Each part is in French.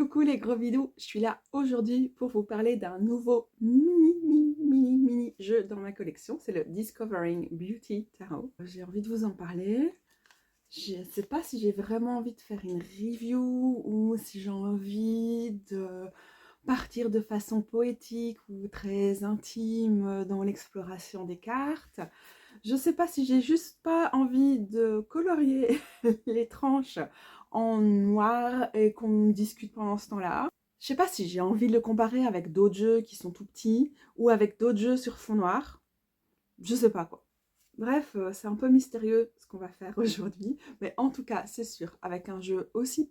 Coucou les gros bidous, je suis là aujourd'hui pour vous parler d'un nouveau mini jeu dans ma collection. C'est le Discovering Beauty Tarot. J'ai envie de vous en parler. Je ne sais pas si j'ai vraiment envie de faire une review ou si j'ai envie de partir de façon poétique ou très intime dans l'exploration des cartes. Je ne sais pas si j'ai juste pas envie de colorier les tranches en noir et qu'on discute pendant ce temps-là. Je sais pas si j'ai envie de le comparer avec d'autres jeux qui sont tout petits ou avec d'autres jeux sur fond noir. Je sais pas quoi. Bref, c'est un peu mystérieux ce qu'on va faire aujourd'hui. Mais en tout cas, c'est sûr, avec un jeu aussi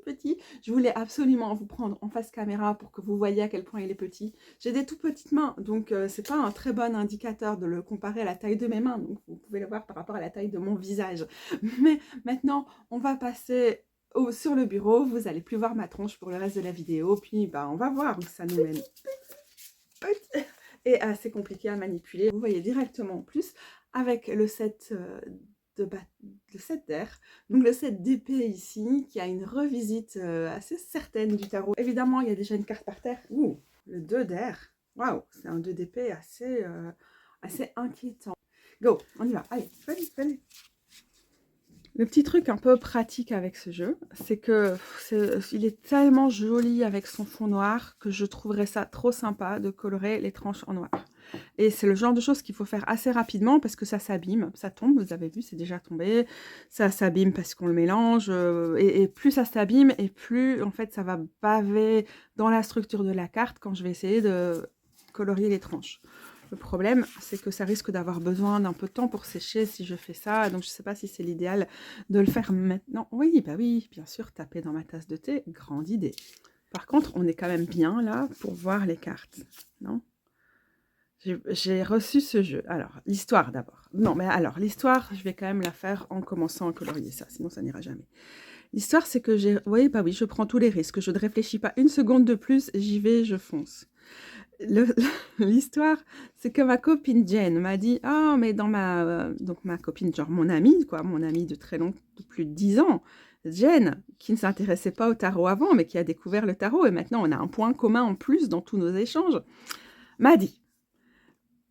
petit, je voulais absolument vous prendre en face caméra pour que vous voyez à quel point il est petit. J'ai des tout petites mains, donc c'est pas un très bon indicateur de le comparer à la taille de mes mains. Donc vous pouvez le voir par rapport à la taille de mon visage. Mais maintenant, on va passer sur le bureau. Vous allez plus voir ma tronche pour le reste de la vidéo. Puis on va voir où ça nous mène. Petit et assez compliqué à manipuler. Vous voyez directement en plus avec le set le set d'air, donc le set d'épée ici, qui a une revisite assez certaine du tarot. Évidemment, il y a déjà une carte par terre. Ouh, le 2 d'air. Waouh, c'est un 2 d'épée assez inquiétant. Go, on y va. Allez, venez. Le petit truc un peu pratique avec ce jeu, c'est que il est tellement joli avec son fond noir que je trouverais ça trop sympa de colorer les tranches en noir. Et c'est le genre de choses qu'il faut faire assez rapidement parce que ça s'abîme, ça tombe, vous avez vu, c'est déjà tombé, ça s'abîme parce qu'on le mélange, et plus ça s'abîme, et plus en fait ça va baver dans la structure de la carte quand je vais essayer de colorier les tranches. Le problème, c'est que ça risque d'avoir besoin d'un peu de temps pour sécher si je fais ça, donc je ne sais pas si c'est l'idéal de le faire maintenant. Oui, bah oui, bien sûr, taper dans ma tasse de thé, grande idée. Par contre, on est quand même bien là pour voir les cartes, non ? J'ai reçu ce jeu. Alors, l'histoire d'abord. Non, mais alors, l'histoire, je vais quand même la faire en commençant à colorier ça, sinon ça n'ira jamais. L'histoire, c'est que oui, bah oui, je prends tous les risques. Je ne réfléchis pas une seconde de plus, j'y vais, je fonce. L'histoire, c'est que ma copine Jen m'a dit « Ah, mais dans donc ma copine, genre mon amie, quoi, mon amie de très long, de plus de 10 ans, Jen, qui ne s'intéressait pas au tarot avant, mais qui a découvert le tarot, et maintenant on a un point commun en plus dans tous nos échanges, m'a dit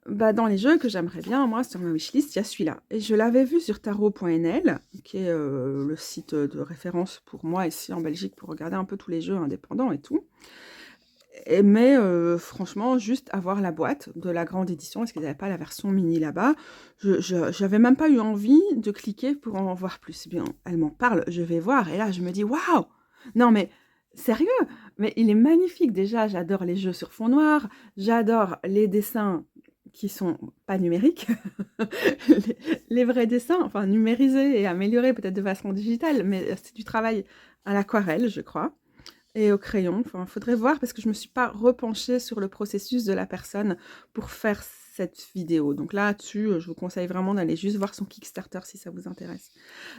dans les jeux que j'aimerais bien, moi, sur ma wishlist, il y a celui-là. Et je l'avais vu sur tarot.nl, qui est le site de référence pour moi ici en Belgique pour regarder un peu tous les jeux indépendants et tout. Mais franchement, juste avoir la boîte de la grande édition, parce qu'ils n'avaient pas la version mini là-bas, j'avais même pas eu envie de cliquer pour en voir plus. Eh bien, elle m'en parle, je vais voir, et là, je me dis, waouh! Non, mais sérieux? Mais il est magnifique. Déjà, j'adore les jeux sur fond noir, j'adore les dessins qui sont pas numériques, les vrais dessins, enfin numérisés et améliorés peut-être de façon digitale, mais c'est du travail à l'aquarelle, je crois. Et au crayon, enfin, il faudrait voir parce que je ne me suis pas repenchée sur le processus de la personne pour faire cette vidéo. Donc là-dessus, je vous conseille vraiment d'aller juste voir son Kickstarter si ça vous intéresse.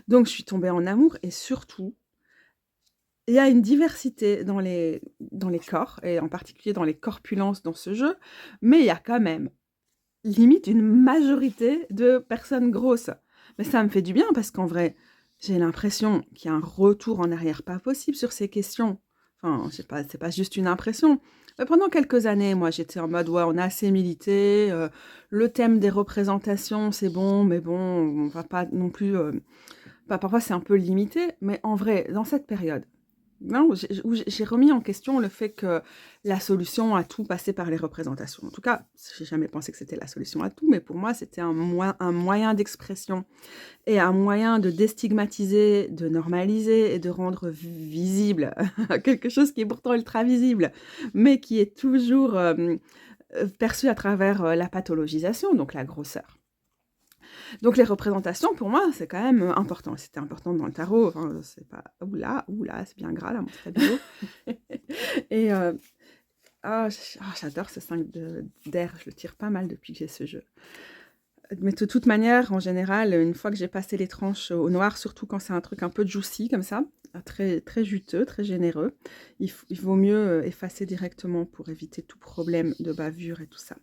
Donc je suis tombée en amour et surtout, il y a une diversité dans les corps, et en particulier dans les corpulences dans ce jeu, mais il y a quand même limite une majorité de personnes grosses. Mais ça me fait du bien parce qu'en vrai, j'ai l'impression qu'il y a un retour en arrière pas possible sur ces questions. Enfin, je sais pas, c'est pas juste une impression. Mais pendant quelques années, moi, j'étais en mode, ouais, on a assez milité, le thème des représentations, c'est bon, mais bon, on va pas non plus... parfois, c'est un peu limité, mais en vrai, dans cette période, non, j'ai remis en question le fait que la solution à tout passait par les représentations. En tout cas, j'ai jamais pensé que c'était la solution à tout, mais pour moi, c'était un moyen d'expression et un moyen de déstigmatiser, de normaliser et de rendre visible quelque chose qui est pourtant ultra visible, mais qui est toujours perçu à travers la pathologisation, donc la grosseur. Donc les représentations, pour moi, c'est quand même important. C'était important dans le tarot. Enfin, c'est pas... Oula, c'est bien gras, là, mon stabilo. Et j'adore ce 5 d'air. Je le tire pas mal depuis que j'ai ce jeu. Mais de toute manière, en général, une fois que j'ai passé les tranches au noir, surtout quand c'est un truc un peu juicy comme ça, très, très juteux, très généreux, il vaut mieux effacer directement pour éviter tout problème de bavure et tout ça.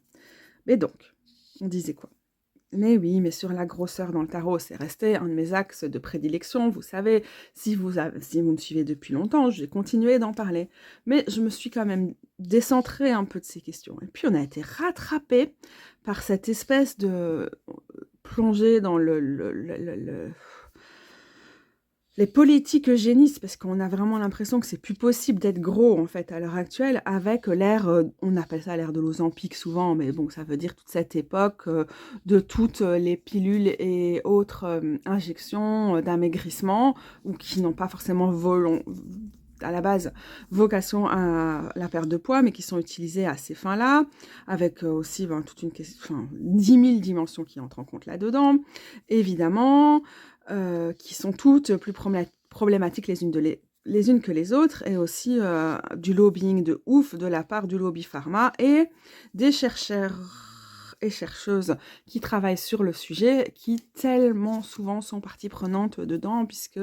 Mais donc, on disait quoi ? Mais oui, mais sur la grosseur dans le tarot, c'est resté un de mes axes de prédilection. Vous savez, si vous me suivez depuis longtemps, j'ai continué d'en parler. Mais je me suis quand même décentrée un peu de ces questions. Et puis on a été rattrapé par cette espèce de plongée dans les politiques eugénistes, parce qu'on a vraiment l'impression que c'est plus possible d'être gros, en fait, à l'heure actuelle, avec l'ère, on appelle ça l'ère de l'Ozempic souvent, mais bon, ça veut dire toute cette époque de toutes les pilules et autres injections d'amaigrissement, ou qui n'ont pas forcément à la base vocation à la perte de poids, mais qui sont utilisées à ces fins-là, avec aussi toute une question, 10 000 dimensions qui entrent en compte là-dedans, évidemment, qui sont toutes plus problématiques les unes que les autres, et aussi du lobbying de ouf de la part du lobby pharma et des chercheurs et chercheuses qui travaillent sur le sujet, qui tellement souvent sont partie prenante dedans, puisque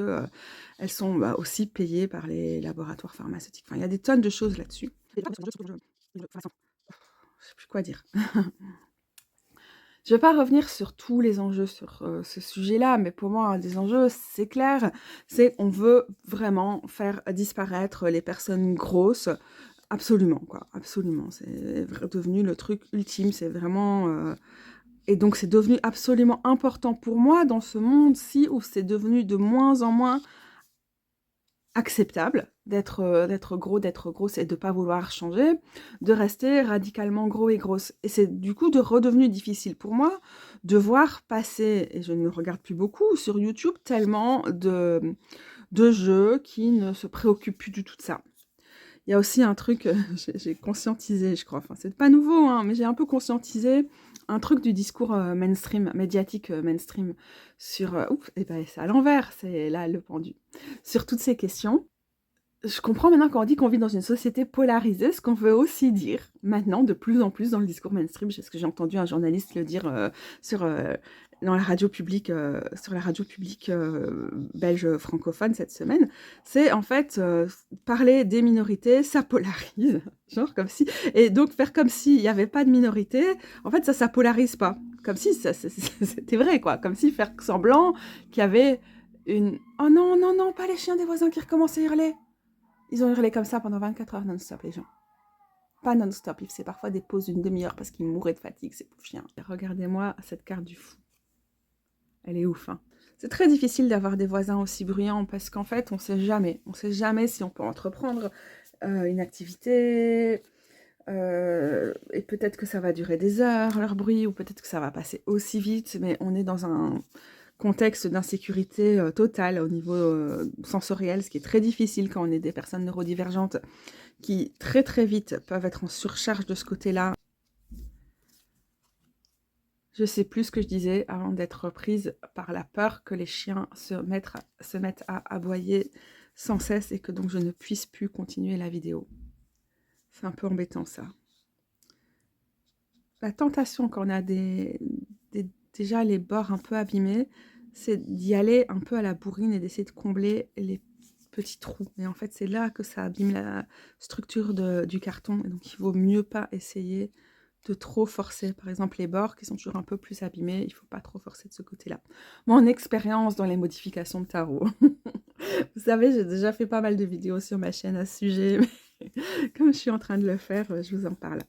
elles sont aussi payées par les laboratoires pharmaceutiques. Enfin, il y a des tonnes de choses là-dessus. Je ne sais plus quoi dire. Je ne vais pas revenir sur tous les enjeux sur ce sujet-là, mais pour moi, un des enjeux, c'est clair, c'est qu'on veut vraiment faire disparaître les personnes grosses, absolument, quoi, absolument. C'est devenu le truc ultime, c'est vraiment... Et donc, c'est devenu absolument important pour moi dans ce monde-ci où c'est devenu de moins en moins acceptable d'être gros, d'être grosse et de ne pas vouloir changer, de rester radicalement gros et grosse. Et c'est du coup redevenu difficile pour moi de voir passer, et je ne regarde plus beaucoup sur YouTube, tellement de jeux qui ne se préoccupent plus du tout de ça. Il y a aussi un truc, j'ai conscientisé, je crois, enfin c'est pas nouveau, hein, mais j'ai un peu conscientisé un truc du discours mainstream, médiatique mainstream, sur... et ben c'est à l'envers, c'est là le pendu. Sur toutes ces questions, je comprends maintenant quand on dit qu'on vit dans une société polarisée, ce qu'on veut aussi dire maintenant de plus en plus dans le discours mainstream, c'est ce que j'ai entendu un journaliste le dire dans la radio publique, sur la radio publique belge francophone cette semaine, c'est en fait parler des minorités, ça polarise, genre comme si, et donc faire comme s'il n'y avait pas de minorité, en fait ça polarise pas, comme si c'était vrai quoi, comme si faire semblant qu'il y avait une... Oh non, non, non, pas les chiens des voisins qui recommencent à hurler. Ils ont hurlé comme ça pendant 24 heures non-stop, les gens. Pas non-stop, il faisait parfois des pauses d'une demi-heure parce qu'ils mouraient de fatigue, ces pauvres chiens. Regardez-moi cette carte du fou. Elle est ouf, hein. C'est très difficile d'avoir des voisins aussi bruyants parce qu'en fait, on sait jamais. On sait jamais si on peut entreprendre une activité. Et peut-être que ça va durer des heures, leur bruit, ou peut-être que ça va passer aussi vite, mais on est dans un contexte d'insécurité totale au niveau sensoriel, ce qui est très difficile quand on est des personnes neurodivergentes qui très très vite peuvent être en surcharge de ce côté-là. Je sais plus ce que je disais avant d'être prise par la peur que les chiens se mettent à aboyer sans cesse et que donc je ne puisse plus continuer la vidéo. C'est un peu embêtant ça. La tentation quand on a déjà les bords un peu abîmés, c'est d'y aller un peu à la bourrine et d'essayer de combler les petits trous. Et en fait, c'est là que ça abîme la structure du carton. Et donc, il vaut mieux pas essayer de trop forcer. Par exemple, les bords qui sont toujours un peu plus abîmés, il ne faut pas trop forcer de ce côté-là. Mon expérience dans les modifications de tarot. Vous savez, j'ai déjà fait pas mal de vidéos sur ma chaîne à ce sujet. Mais comme je suis en train de le faire, je vous en parle.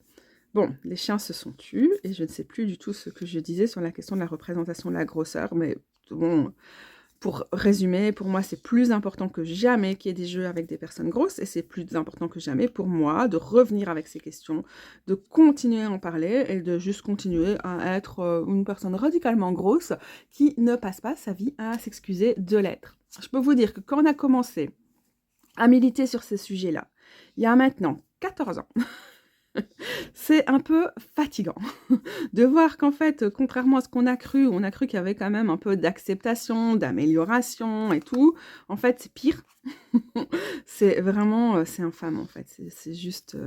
Bon, les chiens se sont tus, et je ne sais plus du tout ce que je disais sur la question de la représentation de la grosseur, mais bon, pour résumer, pour moi, c'est plus important que jamais qu'il y ait des jeux avec des personnes grosses, et c'est plus important que jamais pour moi de revenir avec ces questions, de continuer à en parler, et de juste continuer à être une personne radicalement grosse qui ne passe pas sa vie à s'excuser de l'être. Je peux vous dire que quand on a commencé à militer sur ces sujets-là, il y a maintenant 14 ans, c'est un peu fatigant de voir qu'en fait, contrairement à ce qu'on a cru, on a cru qu'il y avait quand même un peu d'acceptation, d'amélioration et tout, en fait, c'est pire. C'est vraiment, c'est infâme en fait, c'est juste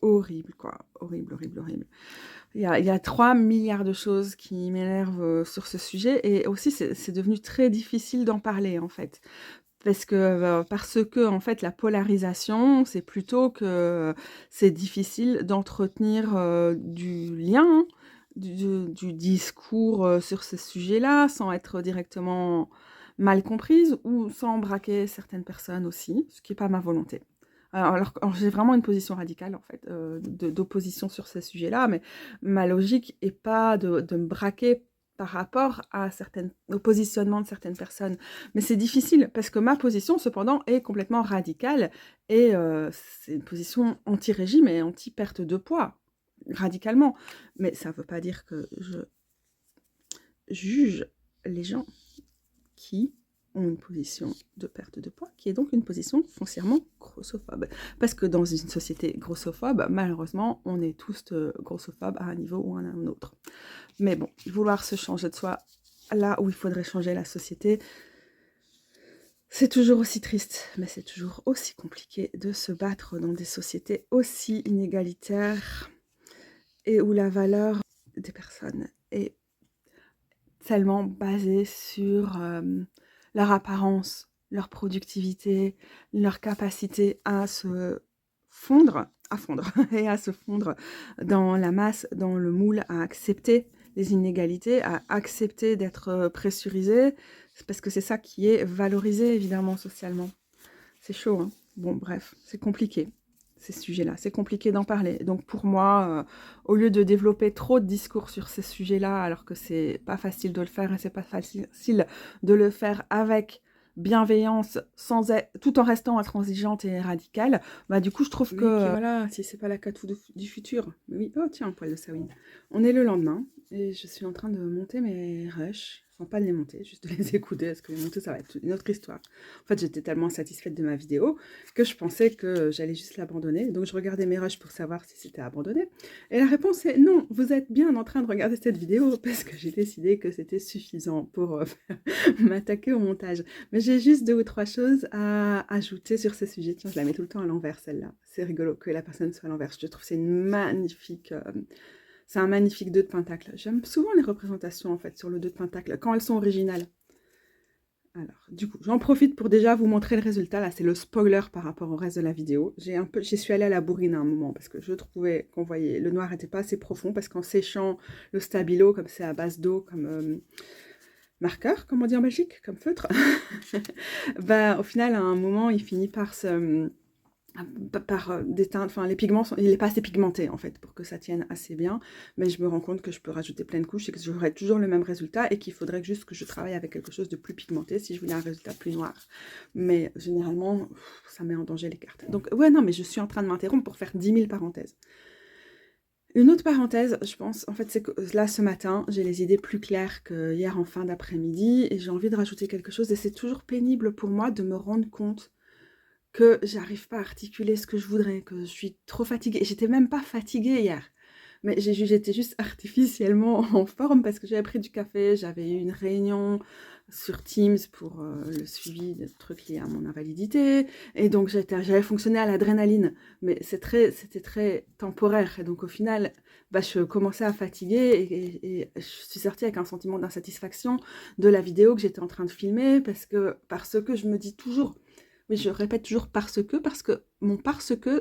horrible, quoi. Horrible, horrible, horrible. Il y a 3 milliards de choses qui m'énervent sur ce sujet, et aussi c'est devenu très difficile d'en parler en fait. Parce que en fait la polarisation, c'est plutôt que c'est difficile d'entretenir du lien, du discours sur ces sujets-là, sans être directement mal comprise ou sans braquer certaines personnes aussi, ce qui n'est pas ma volonté. Alors j'ai vraiment une position radicale, en fait, d'opposition sur ces sujets-là, mais ma logique n'est pas de me braquer par rapport au positionnement de certaines personnes. Mais c'est difficile, parce que ma position, cependant, est complètement radicale, et c'est une position anti-régime et anti-perte de poids, radicalement. Mais ça ne veut pas dire que je juge les gens qui ont une position de perte de poids, qui est donc une position foncièrement grossophobe. Parce que dans une société grossophobe, malheureusement, on est tous grossophobes à un niveau ou à un autre. Mais bon, vouloir se changer de soi là où il faudrait changer la société, c'est toujours aussi triste, mais c'est toujours aussi compliqué de se battre dans des sociétés aussi inégalitaires et où la valeur des personnes est tellement basée sur leur apparence, leur productivité, leur capacité à se fondre et à se fondre dans la masse, dans le moule, à accepter les inégalités, à accepter d'être pressurisé, parce que c'est ça qui est valorisé évidemment socialement. C'est chaud, hein. Bon, bref, c'est compliqué, ces sujets-là. C'est compliqué d'en parler. Donc pour moi, au lieu de développer trop de discours sur ces sujets-là, alors que c'est pas facile de le faire et c'est pas facile de le faire avec bienveillance, tout en restant intransigeante et radicale, bah du coup je trouve que voilà, si c'est pas la catou du futur. Oui, oh tiens, un poil de Sawin. On est le lendemain et je suis en train de monter mes rushs. Enfin, pas de les monter, juste de les écouter, parce que les monter, ça va être une autre histoire. En fait, j'étais tellement satisfaite de ma vidéo que je pensais que j'allais juste l'abandonner. Donc, je regardais mes rushs pour savoir si c'était abandonné. Et la réponse est non, vous êtes bien en train de regarder cette vidéo parce que j'ai décidé que c'était suffisant pour m'attaquer au montage. Mais j'ai juste 2 ou 3 choses à ajouter sur ce sujet. Tiens, je la mets tout le temps à l'envers, celle-là. C'est rigolo que la personne soit à l'envers. Je trouve que c'est une magnifique... c'est un magnifique 2 de pentacle. J'aime souvent les représentations, en fait, sur le 2 de pentacle, quand elles sont originales. Alors, du coup, j'en profite pour déjà vous montrer le résultat. Là, c'est le spoiler par rapport au reste de la vidéo. J'y suis allée à la bourrine à un moment, parce que je trouvais qu'on voyait... Le noir n'était pas assez profond, parce qu'en séchant le stabilo, comme c'est à base d'eau, comme... marqueur, comme on dit en Belgique, comme feutre, bah, au final, à un moment, il finit par se... par déteindre, enfin les pigments, il n'est pas assez pigmenté en fait pour que ça tienne assez bien, mais je me rends compte que je peux rajouter plein de couches et que j'aurai toujours le même résultat et qu'il faudrait juste que je travaille avec quelque chose de plus pigmenté si je voulais un résultat plus noir. Mais généralement, ça met en danger les cartes. Donc ouais, non, mais je suis en train de m'interrompre pour faire 10 000 parenthèses. Une autre parenthèse, je pense, en fait, c'est que là, ce matin, j'ai les idées plus claires que hier en fin d'après-midi et j'ai envie de rajouter quelque chose et c'est toujours pénible pour moi de me rendre compte que j'arrive pas à articuler ce que je voudrais, que je suis trop fatiguée. J'étais même pas fatiguée hier, mais j'étais juste artificiellement en forme parce que j'avais pris du café, j'avais eu une réunion sur Teams pour le suivi de trucs liés à mon invalidité, et donc j'avais fonctionné à l'adrénaline, mais c'était très temporaire, et donc au final, bah, je commençais à fatiguer, et je suis sortie avec un sentiment d'insatisfaction de la vidéo que j'étais en train de filmer, parce que je me dis toujours... Oui, je répète toujours parce que mon parce que,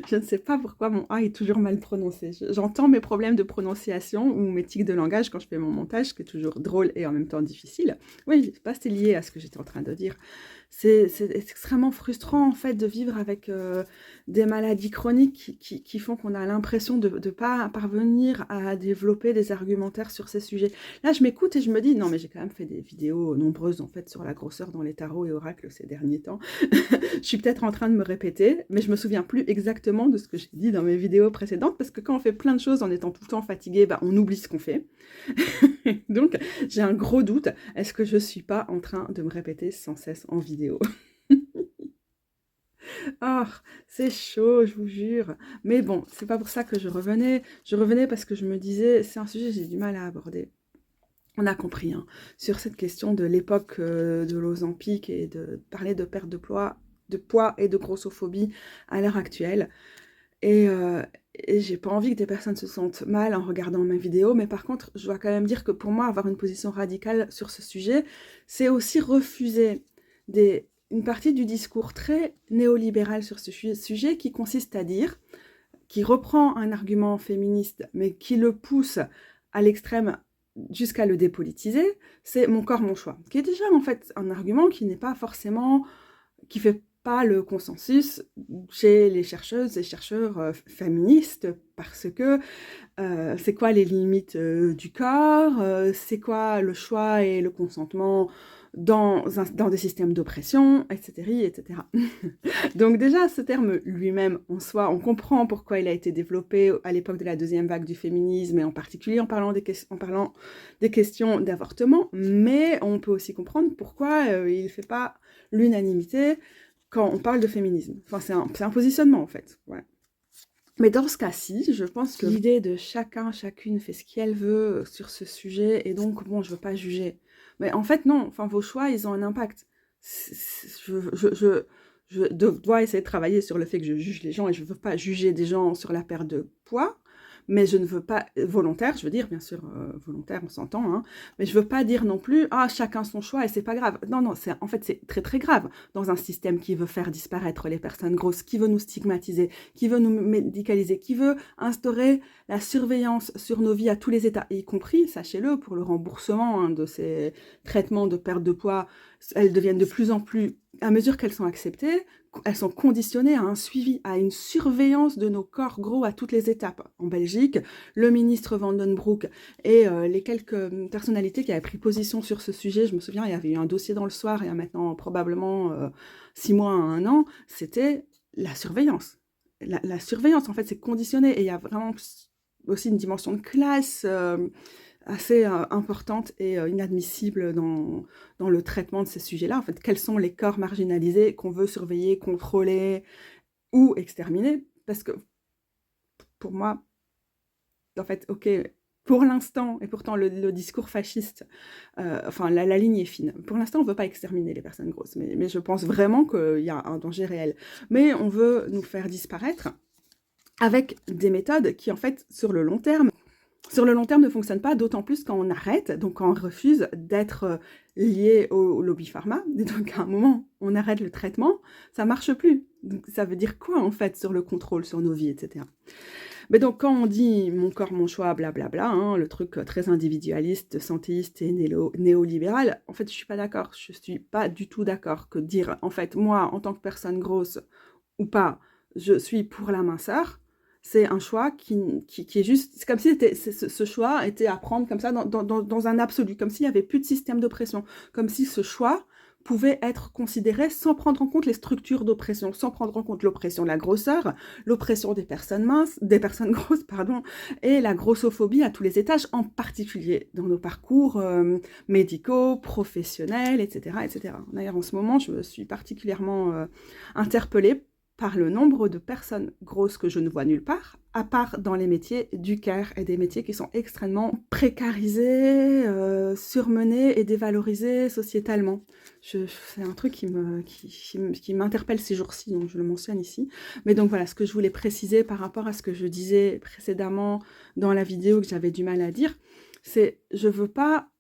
je ne sais pas pourquoi mon A est toujours mal prononcé. J'entends mes problèmes de prononciation ou mes tics de langage quand je fais mon montage, ce qui est toujours drôle et en même temps difficile. Oui, je sais pas, c'est lié à ce que j'étais en train de dire. C'est extrêmement frustrant en fait de vivre avec des maladies chroniques qui font qu'on a l'impression de ne pas parvenir à développer des argumentaires sur ces sujets. Là, je m'écoute et je me dis, non mais j'ai quand même fait des vidéos nombreuses en fait sur la grosseur dans les tarots et oracles ces derniers temps. Je suis peut-être en train de me répéter, mais je me souviens plus exactement de ce que j'ai dit dans mes vidéos précédentes, parce que quand on fait plein de choses en étant tout le temps fatigué, bah, on oublie ce qu'on fait. Donc, j'ai un gros doute. Est-ce que je suis pas en train de me répéter sans cesse en vidéo? Oh, c'est chaud, je vous jure. Mais bon, c'est pas pour ça que je revenais. Je revenais parce que je me disais, c'est un sujet que j'ai du mal à aborder. On a compris, hein, sur cette question de l'époque de l'Ozempic et de parler de perte de poids et de grossophobie à l'heure actuelle. Et j'ai pas envie que des personnes se sentent mal en regardant mes vidéos, mais par contre, je dois quand même dire que pour moi, avoir une position radicale sur ce sujet, c'est aussi refuser une partie du discours très néolibéral sur ce sujet qui consiste à dire qui reprend un argument féministe, mais qui le pousse à l'extrême jusqu'à le dépolitiser, c'est mon corps, mon choix. Qui est déjà en fait un argument qui n'est pas forcément, qui fait pas le consensus chez les chercheuses et chercheurs féministes, parce que c'est quoi les limites du corps, c'est quoi le choix et le consentement dans des systèmes d'oppression, etc. etc. Donc déjà, ce terme lui-même, en soi, on comprend pourquoi il a été développé à l'époque de la deuxième vague du féminisme, et en particulier en parlant des questions d'avortement, mais on peut aussi comprendre pourquoi il ne fait pas l'unanimité quand on parle de féminisme. Enfin, c'est un positionnement, en fait. Voilà. Mais dans ce cas-ci, je pense que l'idée de chacune fait ce qu'elle veut sur ce sujet, et donc, bon, je veux pas juger. Mais en fait, non, enfin, vos choix, ils ont un impact. Je dois essayer de travailler sur le fait que je juge les gens, et je ne veux pas juger des gens sur la perte de poids, mais je ne veux pas, volontaire, je veux dire, bien sûr, volontaire, on s'entend, hein, mais je ne veux pas dire non plus, ah, chacun son choix et c'est pas grave. Non, en fait, c'est très très grave dans un système qui veut faire disparaître les personnes grosses, qui veut nous stigmatiser, qui veut nous médicaliser, qui veut instaurer la surveillance sur nos vies à tous les états, y compris, sachez-le, pour le remboursement hein, de ces traitements de perte de poids. Elles deviennent de plus en plus, à mesure qu'elles sont acceptées, elles sont conditionnées à un suivi, à une surveillance de nos corps gros à toutes les étapes. En Belgique, le ministre Van den Broek et les quelques personnalités qui avaient pris position sur ce sujet, je me souviens, il y avait eu un dossier dans Le Soir il y a maintenant probablement 6 mois à 1 an, c'était la surveillance. La surveillance, en fait, c'est conditionné et il y a vraiment aussi une dimension de classe assez importante et inadmissible dans le traitement de ces sujets-là. En fait, quels sont les corps marginalisés qu'on veut surveiller, contrôler ou exterminer? Parce que, pour moi, en fait, ok, pour l'instant, et pourtant le discours fasciste, enfin, la ligne est fine. Pour l'instant, on ne veut pas exterminer les personnes grosses, mais je pense vraiment qu'il y a un danger réel. Mais on veut nous faire disparaître avec des méthodes qui, en fait, sur le long terme, ne fonctionne pas, d'autant plus quand on arrête, donc quand on refuse d'être lié au lobby pharma. Donc à un moment, on arrête le traitement, ça marche plus. Donc ça veut dire quoi en fait sur le contrôle sur nos vies, etc. Mais donc quand on dit mon corps, mon choix, blablabla, hein, le truc très individualiste, santéiste et néolibéral, en fait je suis pas d'accord. Je suis pas du tout d'accord que dire en fait moi en tant que personne grosse ou pas, je suis pour la minceur. C'est un choix qui est juste... C'est comme si ce choix était à prendre comme ça dans un absolu, comme s'il n'y avait plus de système d'oppression, comme si ce choix pouvait être considéré sans prendre en compte les structures d'oppression, sans prendre en compte l'oppression de la grosseur, l'oppression des personnes minces, des personnes grosses, pardon, et la grossophobie à tous les étages, en particulier dans nos parcours médicaux, professionnels, etc., etc. D'ailleurs, en ce moment, je me suis particulièrement interpellée par le nombre de personnes grosses que je ne vois nulle part, à part dans les métiers du care et des métiers qui sont extrêmement précarisés, surmenés et dévalorisés sociétalement. C'est un truc qui m'interpelle ces jours-ci, donc je le mentionne ici. Mais donc voilà, ce que je voulais préciser par rapport à ce que je disais précédemment dans la vidéo que j'avais du mal à dire, c'est je veux pas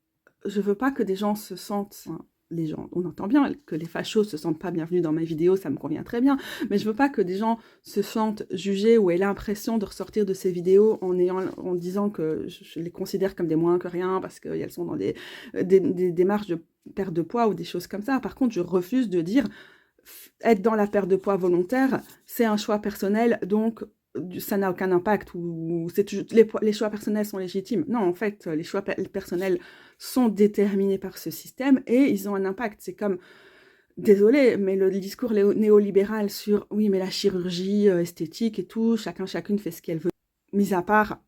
que des gens se sentent... les gens, on entend bien que les fachos se sentent pas bienvenus dans mes vidéos, ça me convient très bien, mais je veux pas que des gens se sentent jugés ou aient l'impression de ressortir de ces vidéos en disant que je les considère comme des moins que rien parce qu'elles sont dans des démarches de perte de poids ou des choses comme ça. Par contre, je refuse de dire être dans la perte de poids volontaire, c'est un choix personnel, donc ça n'a aucun impact, ou les choix personnels sont légitimes. Non, en fait, les choix personnels sont déterminés par ce système et ils ont un impact. C'est comme, désolé, mais le discours néolibéral sur, oui, mais la chirurgie esthétique et tout, chacune fait ce qu'elle veut, mis à part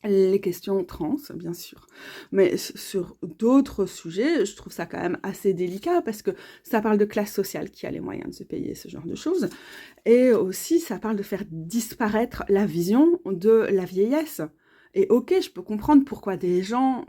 les questions trans, bien sûr. Mais sur d'autres sujets, je trouve ça quand même assez délicat parce que ça parle de classe sociale qui a les moyens de se payer ce genre de choses. Et aussi, ça parle de faire disparaître la vision de la vieillesse. Et ok, je peux comprendre pourquoi des gens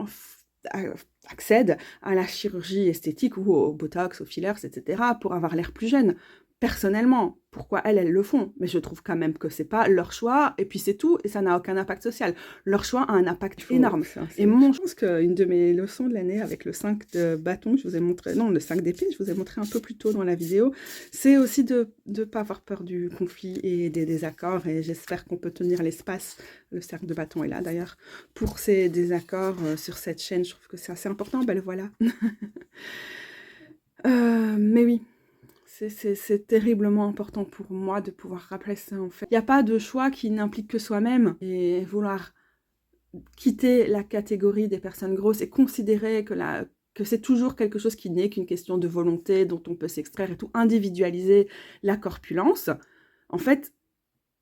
accèdent à la chirurgie esthétique ou au botox, aux fillers, etc. pour avoir l'air plus jeune. personnellement, pourquoi elles le font, mais je trouve quand même que c'est pas leur choix, et puis c'est tout, et ça n'a aucun impact social. Leur choix a un impact énorme. Et je pense qu'une de mes leçons de l'année avec le 5 de bâton que je vous ai montré, non, le 5 d'épée, je vous ai montré un peu plus tôt dans la vidéo, c'est aussi de ne pas avoir peur du conflit et des désaccords, et j'espère qu'on peut tenir l'espace, le cercle de bâton est là d'ailleurs, pour ces désaccords sur cette chaîne. Je trouve que c'est assez important, ben le voilà. Mais oui. C'est terriblement important pour moi de pouvoir rappeler ça, en fait. Il n'y a pas de choix qui n'implique que soi-même, et vouloir quitter la catégorie des personnes grosses et considérer que c'est toujours quelque chose qui n'est qu'une question de volonté, dont on peut s'extraire et tout, individualiser la corpulence, en fait,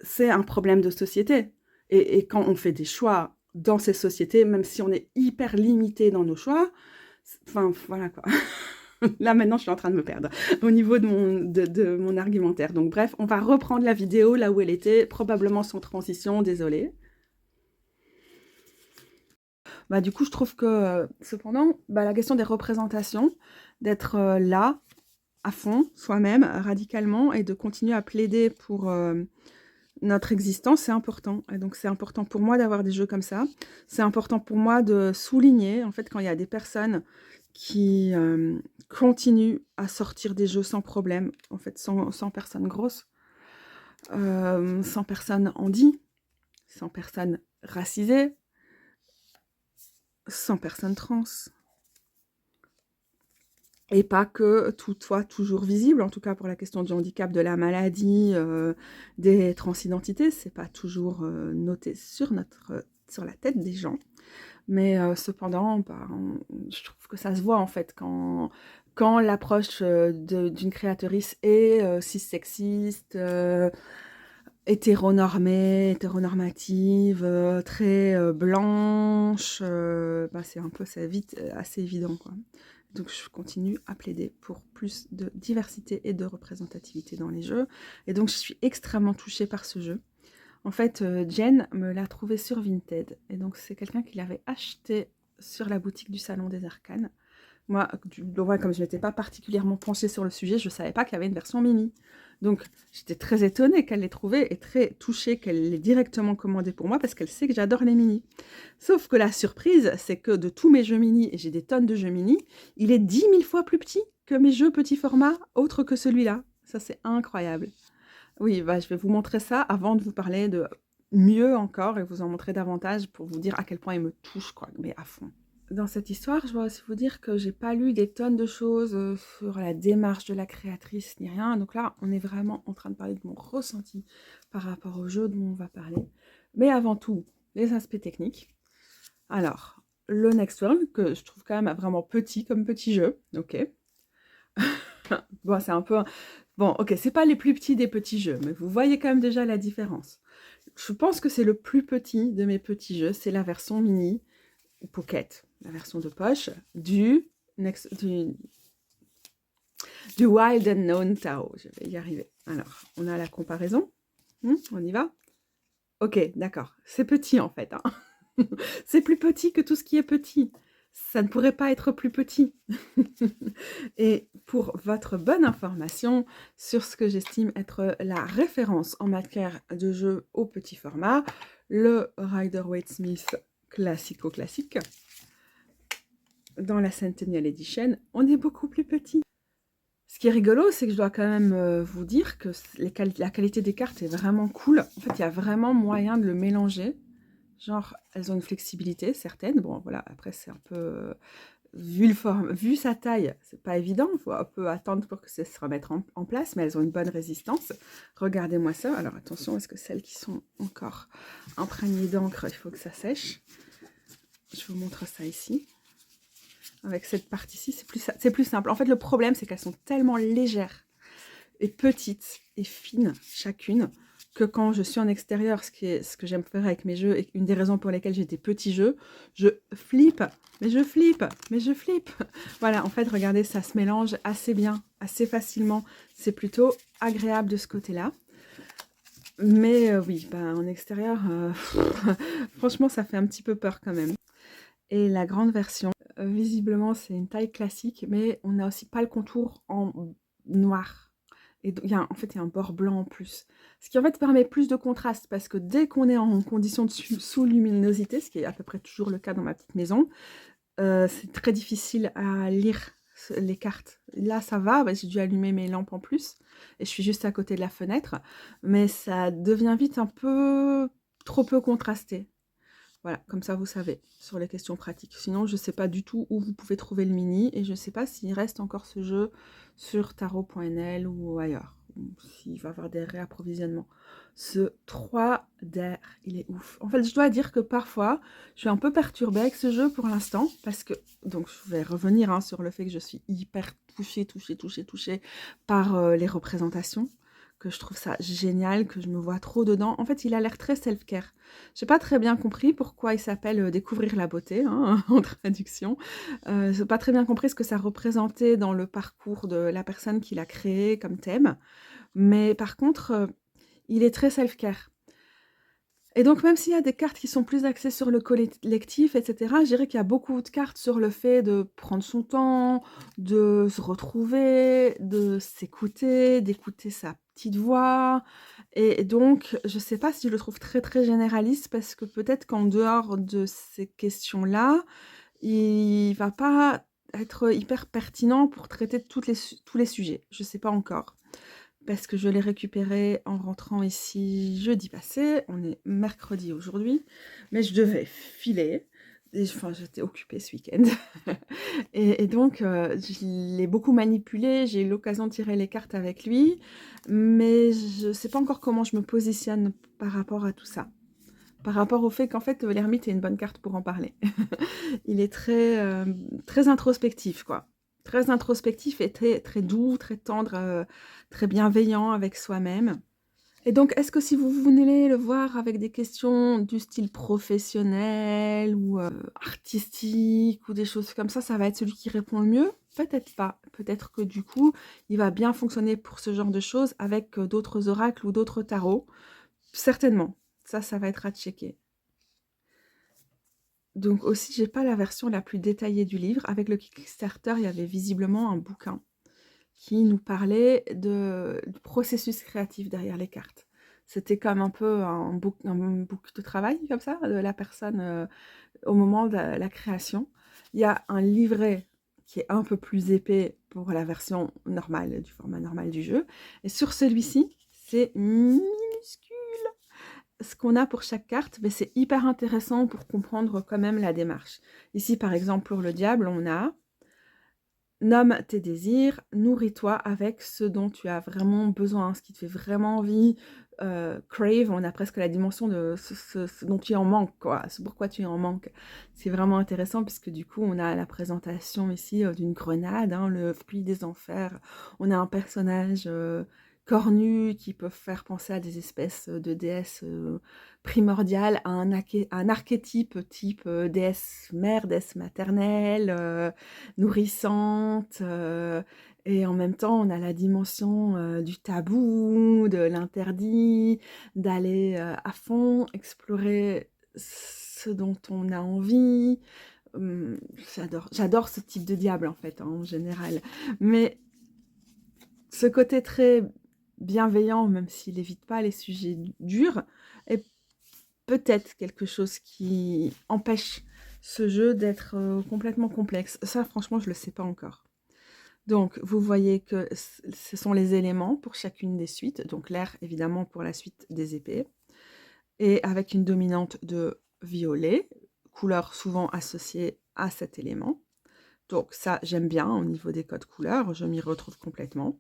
c'est un problème de société. Et quand on fait des choix dans ces sociétés, même si on est hyper limité dans nos choix, enfin, voilà quoi. Là, maintenant, je suis en train de me perdre au niveau de mon argumentaire. Donc, bref, on va reprendre la vidéo là où elle était, probablement sans transition, désolée. Bah, du coup, je trouve que, cependant, la question des représentations, d'être là, à fond, soi-même, radicalement, et de continuer à plaider pour notre existence, c'est important. Et donc, c'est important pour moi d'avoir des jeux comme ça. C'est important pour moi de souligner, en fait, quand il y a des personnes qui continuent à sortir des jeux sans problème, en fait, sans personnes grosses, sans personnes handies, sans personnes racisées, sans personnes trans. Et pas que tout soit toujours visible, en tout cas pour la question du handicap, de la maladie, des transidentités, c'est pas toujours noté sur la tête des gens. Mais cependant, je trouve que ça se voit en fait quand l'approche d'une créatrice est cis-sexiste, hétéronormée, hétéronormative, très blanche, c'est vite assez évident, quoi. Donc je continue à plaider pour plus de diversité et de représentativité dans les jeux. Et donc je suis extrêmement touchée par ce jeu. En fait, Jen me l'a trouvé sur Vinted. Et donc, c'est quelqu'un qui l'avait acheté sur la boutique du Salon des Arcanes. Moi, comme je n'étais pas particulièrement penchée sur le sujet, je ne savais pas qu'il y avait une version mini. Donc, j'étais très étonnée qu'elle l'ait trouvé et très touchée qu'elle l'ait directement commandé pour moi parce qu'elle sait que j'adore les mini. Sauf que la surprise, c'est que de tous mes jeux mini, et j'ai des tonnes de jeux mini, il est 10 000 fois plus petit que mes jeux petit format autres que celui-là. Ça, c'est incroyable. Oui, je vais vous montrer ça avant de vous parler de mieux encore et vous en montrer davantage pour vous dire à quel point il me touche, quoi, mais à fond. Dans cette histoire, je dois aussi vous dire que j'ai pas lu des tonnes de choses sur la démarche de la créatrice ni rien. Donc là, on est vraiment en train de parler de mon ressenti par rapport au jeu dont on va parler. Mais avant tout, les aspects techniques. Alors, le Next World, que je trouve quand même vraiment petit comme petit jeu. Ok. Bon, c'est un peu... Bon, ok, c'est pas les plus petits des petits jeux, mais vous voyez quand même déjà la différence. Je pense que c'est le plus petit de mes petits jeux, c'est la version mini ou pocket, la version de poche du Wild Unknown Tao. Je vais y arriver. Alors, on a la comparaison. On y va? Ok, d'accord. C'est petit en fait. Hein. C'est plus petit que tout ce qui est petit. Ça ne pourrait pas être plus petit. Et pour votre bonne information sur ce que j'estime être la référence en matière de jeu au petit format, le Rider-Waite-Smith classico-classique, dans la Centennial Edition, on est beaucoup plus petit. Ce qui est rigolo, c'est que je dois quand même vous dire que la qualité des cartes est vraiment cool. En fait, il y a vraiment moyen de le mélanger. Genre, elles ont une flexibilité certaine. Bon, voilà, après, c'est un peu... vu sa taille, c'est pas évident. Il faut un peu attendre pour que ça se remette en place, mais elles ont une bonne résistance. Regardez-moi ça. Alors, attention, est-ce que celles qui sont encore imprégnées d'encre, il faut que ça sèche. Je vous montre ça ici. Avec cette partie-ci, c'est plus simple. En fait, le problème, c'est qu'elles sont tellement légères et petites et fines, chacune, que quand je suis en extérieur, ce que j'aime faire avec mes jeux, et une des raisons pour lesquelles j'ai des petits jeux, je flippe, mais je flippe, mais je flippe. Voilà, en fait, regardez, ça se mélange assez bien, assez facilement. C'est plutôt agréable de ce côté-là. Mais oui, en extérieur, franchement, ça fait un petit peu peur quand même. Et la grande version, visiblement, c'est une taille classique, mais on n'a aussi pas le contour en noir. Et en fait, il y a un bord blanc en plus. Ce qui en fait permet plus de contraste parce que dès qu'on est en condition de sous-luminosité, ce qui est à peu près toujours le cas dans ma petite maison, c'est très difficile à lire les cartes. Là, ça va, j'ai dû allumer mes lampes en plus et je suis juste à côté de la fenêtre, mais ça devient vite un peu trop peu contrasté. Voilà, comme ça vous savez, sur les questions pratiques. Sinon, je ne sais pas du tout où vous pouvez trouver le mini et je ne sais pas s'il reste encore ce jeu sur tarot.nl ou ailleurs, ou s'il va y avoir des réapprovisionnements. Ce 3 d'air, il est ouf. En fait, je dois dire que parfois, je suis un peu perturbée avec ce jeu pour l'instant, parce que, donc je vais revenir sur le fait que je suis hyper touchée par les représentations, que je trouve ça génial, que je me vois trop dedans. En fait, il a l'air très self-care. J'ai pas très bien compris pourquoi il s'appelle Découvrir la beauté, hein, en traduction. J'ai pas très bien compris ce que ça représentait dans le parcours de la personne qui l'a créé comme thème. Mais par contre, il est très self-care. Et donc, même s'il y a des cartes qui sont plus axées sur le collectif, etc., je dirais qu'il y a beaucoup de cartes sur le fait de prendre son temps, de se retrouver, de s'écouter, d'écouter sa petite voix. Et donc, je ne sais pas si je le trouve très, très généraliste, parce que peut-être qu'en dehors de ces questions-là, il ne va pas être hyper pertinent pour traiter tous les sujets. Je ne sais pas encore. Parce que je l'ai récupéré en rentrant ici jeudi passé. On est mercredi aujourd'hui, mais je devais filer. Enfin, j'étais occupée ce week-end. et donc, je l'ai beaucoup manipulé. J'ai eu l'occasion de tirer les cartes avec lui. Mais je ne sais pas encore comment je me positionne par rapport à tout ça. Par rapport au fait qu'en fait, l'ermite est une bonne carte pour en parler. Il est très introspectif, quoi. Très introspectif et très, très doux, très tendre, très bienveillant avec soi-même. Et donc, est-ce que si vous venez le voir avec des questions du style professionnel ou artistique ou des choses comme ça va être celui qui répond le mieux? Peut-être pas. Peut-être que du coup, il va bien fonctionner pour ce genre de choses avec d'autres oracles ou d'autres tarots. Certainement. Ça va être à checker. Donc aussi, j'ai pas la version la plus détaillée du livre. Avec le Kickstarter, il y avait visiblement un bouquin qui nous parlait du processus créatif derrière les cartes. C'était comme un peu un book de travail, comme ça, de la personne au moment de la création. Il y a un livret qui est un peu plus épais pour la version normale, du format normal du jeu. Et sur celui-ci, c'est minuscule ce qu'on a pour chaque carte, mais c'est hyper intéressant pour comprendre quand même la démarche. Ici, par exemple, pour le diable, on a « Nomme tes désirs, nourris-toi avec ce dont tu as vraiment besoin, ce qui te fait vraiment envie. Crave, on a presque la dimension de ce dont tu es en manque, quoi, ce pourquoi tu es en manque. » C'est vraiment intéressant puisque du coup, on a la présentation ici d'une grenade, hein, le fruit des enfers. On a un personnage cornu qui peut faire penser à des espèces de déesses primordiales, à un archétype type déesse mère, déesse maternelle, nourrissante, et en même temps, on a la dimension du tabou, de l'interdit, d'aller à fond, explorer ce dont on a envie. J'adore ce type de diable, en fait, hein, en général. Mais ce côté très bienveillant, même s'il n'évite pas les sujets durs, est peut-être quelque chose qui empêche ce jeu d'être complètement complexe. Ça, franchement, je ne le sais pas encore. Donc, vous voyez que ce sont les éléments pour chacune des suites. Donc, l'air, évidemment, pour la suite des épées. Et avec une dominante de violet, couleur souvent associée à cet élément. Donc, ça, j'aime bien au niveau des codes couleurs. Je m'y retrouve complètement.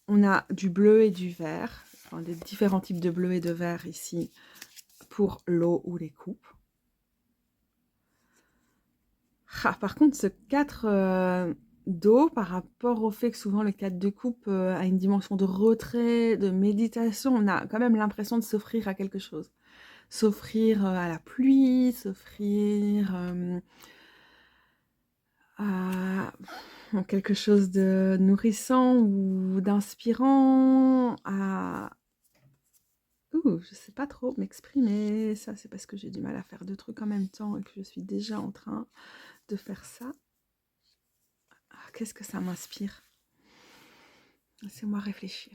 On a du bleu et du vert, enfin des différents types de bleu et de vert ici pour l'eau ou les coupes. Ah, par contre, ce 4 d'eau, par rapport au fait que souvent le 4 de coupe a une dimension de retrait, de méditation, on a quand même l'impression de s'offrir à quelque chose. S'offrir à la pluie, s'offrir à quelque chose de nourrissant ou d'inspirant, je sais pas trop m'exprimer. Ça, c'est parce que j'ai du mal à faire 2 trucs en même temps et que je suis déjà en train de faire ça. Ah, qu'est-ce que ça m'inspire? Laissez-moi réfléchir.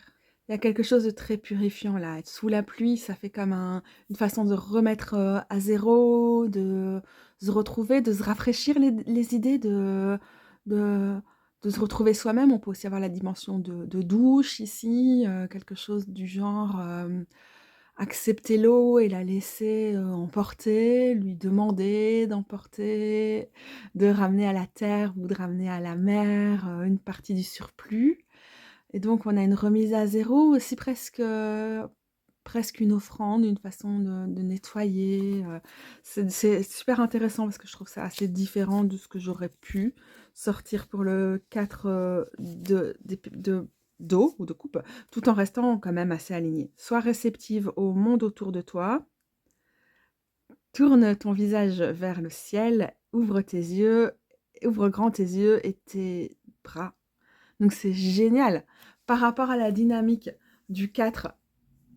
Il y a quelque chose de très purifiant là. Être sous la pluie, ça fait comme une façon de remettre à zéro, de se retrouver, de se rafraîchir les idées, de, de se retrouver soi-même. On peut aussi avoir la dimension de douche ici, quelque chose du genre accepter l'eau et la laisser emporter, lui demander d'emporter, de ramener à la terre ou de ramener à la mer une partie du surplus. Et donc, on a une remise à zéro, aussi presque une offrande, une façon de nettoyer. C'est super intéressant parce que je trouve ça assez différent de ce que j'aurais pu sortir pour le 4 d'eau ou de coupe, tout en restant quand même assez aligné. Sois réceptive au monde autour de toi, tourne ton visage vers le ciel, ouvre grand tes yeux et tes bras. Donc c'est génial. Par rapport à la dynamique du 4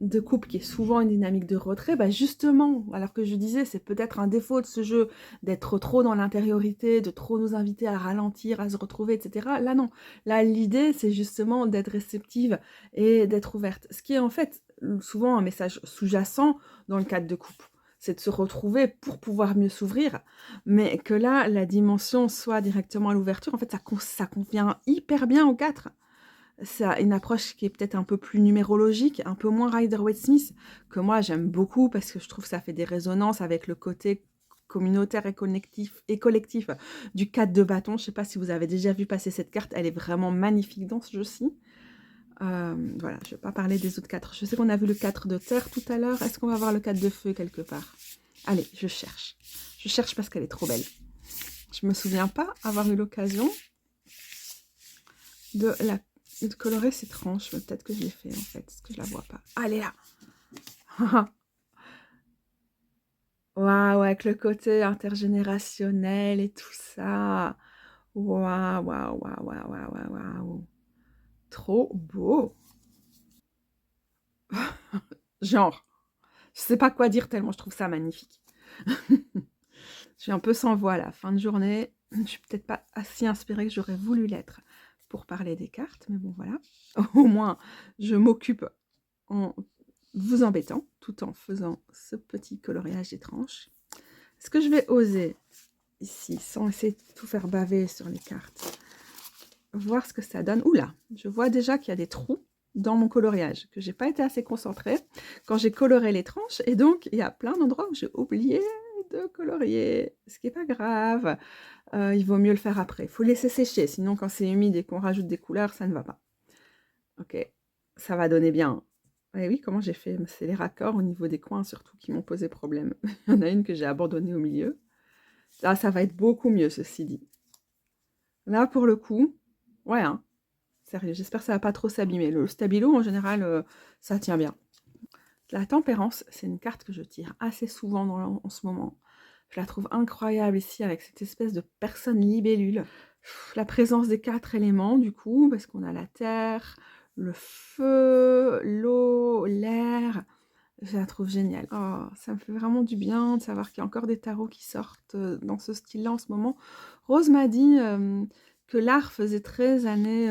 de coupe qui est souvent une dynamique de retrait, bah justement, alors que je disais, c'est peut-être un défaut de ce jeu d'être trop dans l'intériorité, de trop nous inviter à ralentir, à se retrouver, etc. Là, non. Là, l'idée, c'est justement d'être réceptive et d'être ouverte. Ce qui est en fait souvent un message sous-jacent dans le cadre de coupe. C'est de se retrouver pour pouvoir mieux s'ouvrir, mais que là, la dimension soit directement à l'ouverture, en fait, ça convient hyper bien au 4. C'est une approche qui est peut-être un peu plus numérologique, un peu moins Rider-Waite-Smith, que moi j'aime beaucoup parce que je trouve que ça fait des résonances avec le côté communautaire et collectif du 4 de bâton. Je ne sais pas si vous avez déjà vu passer cette carte, elle est vraiment magnifique dans ce jeu-ci. Voilà, je ne vais pas parler des autres 4. Je sais qu'on a vu le 4 de terre tout à l'heure. Est-ce qu'on va voir le 4 de feu quelque part? Allez, je cherche. Je cherche parce qu'elle est trop belle. Je ne me souviens pas avoir eu l'occasion de colorer ces tranches. Peut-être que je l'ai fait en fait, parce que je la vois pas. Ah, elle est là. Waouh, avec le côté intergénérationnel et tout ça. Waouh, waouh, waouh, waouh, waouh, waouh. Trop beau. Genre, je sais pas quoi dire tellement je trouve ça magnifique. Je suis un peu sans voix là, fin de journée. Je suis peut-être pas assez inspirée que j'aurais voulu l'être pour parler des cartes, mais bon voilà. Au moins, je m'occupe en vous embêtant tout en faisant ce petit coloriage des tranches. Est-ce que je vais oser ici, sans essayer de tout faire baver sur les cartes, voir ce que ça donne? Oula, je vois déjà qu'il y a des trous dans mon coloriage, que j'ai pas été assez concentrée quand j'ai coloré les tranches, et donc il y a plein d'endroits où j'ai oublié de colorier, ce qui est pas grave. Il vaut mieux le faire après. Il faut laisser sécher, sinon quand c'est humide et qu'on rajoute des couleurs, ça ne va pas. Ok, ça va donner bien. Et oui, comment j'ai fait? C'est les raccords au niveau des coins surtout qui m'ont posé problème. Il y en a une que j'ai abandonnée au milieu. Là, ça va être beaucoup mieux, ceci dit. Là, pour le coup, ouais, hein, sérieux, j'espère que ça va pas trop s'abîmer. Le stabilo, en général, ça tient bien. La tempérance, c'est une carte que je tire assez souvent en ce moment. Je la trouve incroyable ici avec cette espèce de personne libellule. La présence des 4 éléments, du coup, parce qu'on a la terre, le feu, l'eau, l'air. Je la trouve géniale. Oh, ça me fait vraiment du bien de savoir qu'il y a encore des tarots qui sortent dans ce style-là en ce moment. Rose m'a dit que l'art faisait 13 années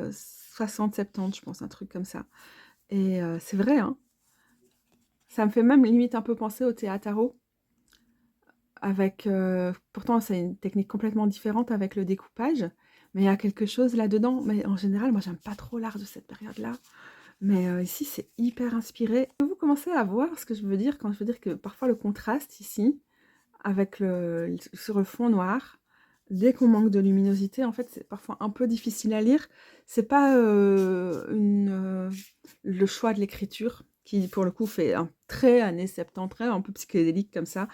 60-70, je pense, un truc comme ça. Et c'est vrai, hein. Ça me fait même limite un peu penser au théâtre tarot. Avec, pourtant, c'est une technique complètement différente avec le découpage. Mais il y a quelque chose là-dedans. Mais en général, moi, j'aime pas trop l'art de cette période-là. Mais ici, c'est hyper inspiré. Vous commencez à voir ce que je veux dire quand je veux dire que parfois le contraste ici, avec sur le fond noir, dès qu'on manque de luminosité, en fait, c'est parfois un peu difficile à lire. C'est pas le choix de l'écriture qui, pour le coup, fait un trait années 70, très un peu psychédélique comme ça,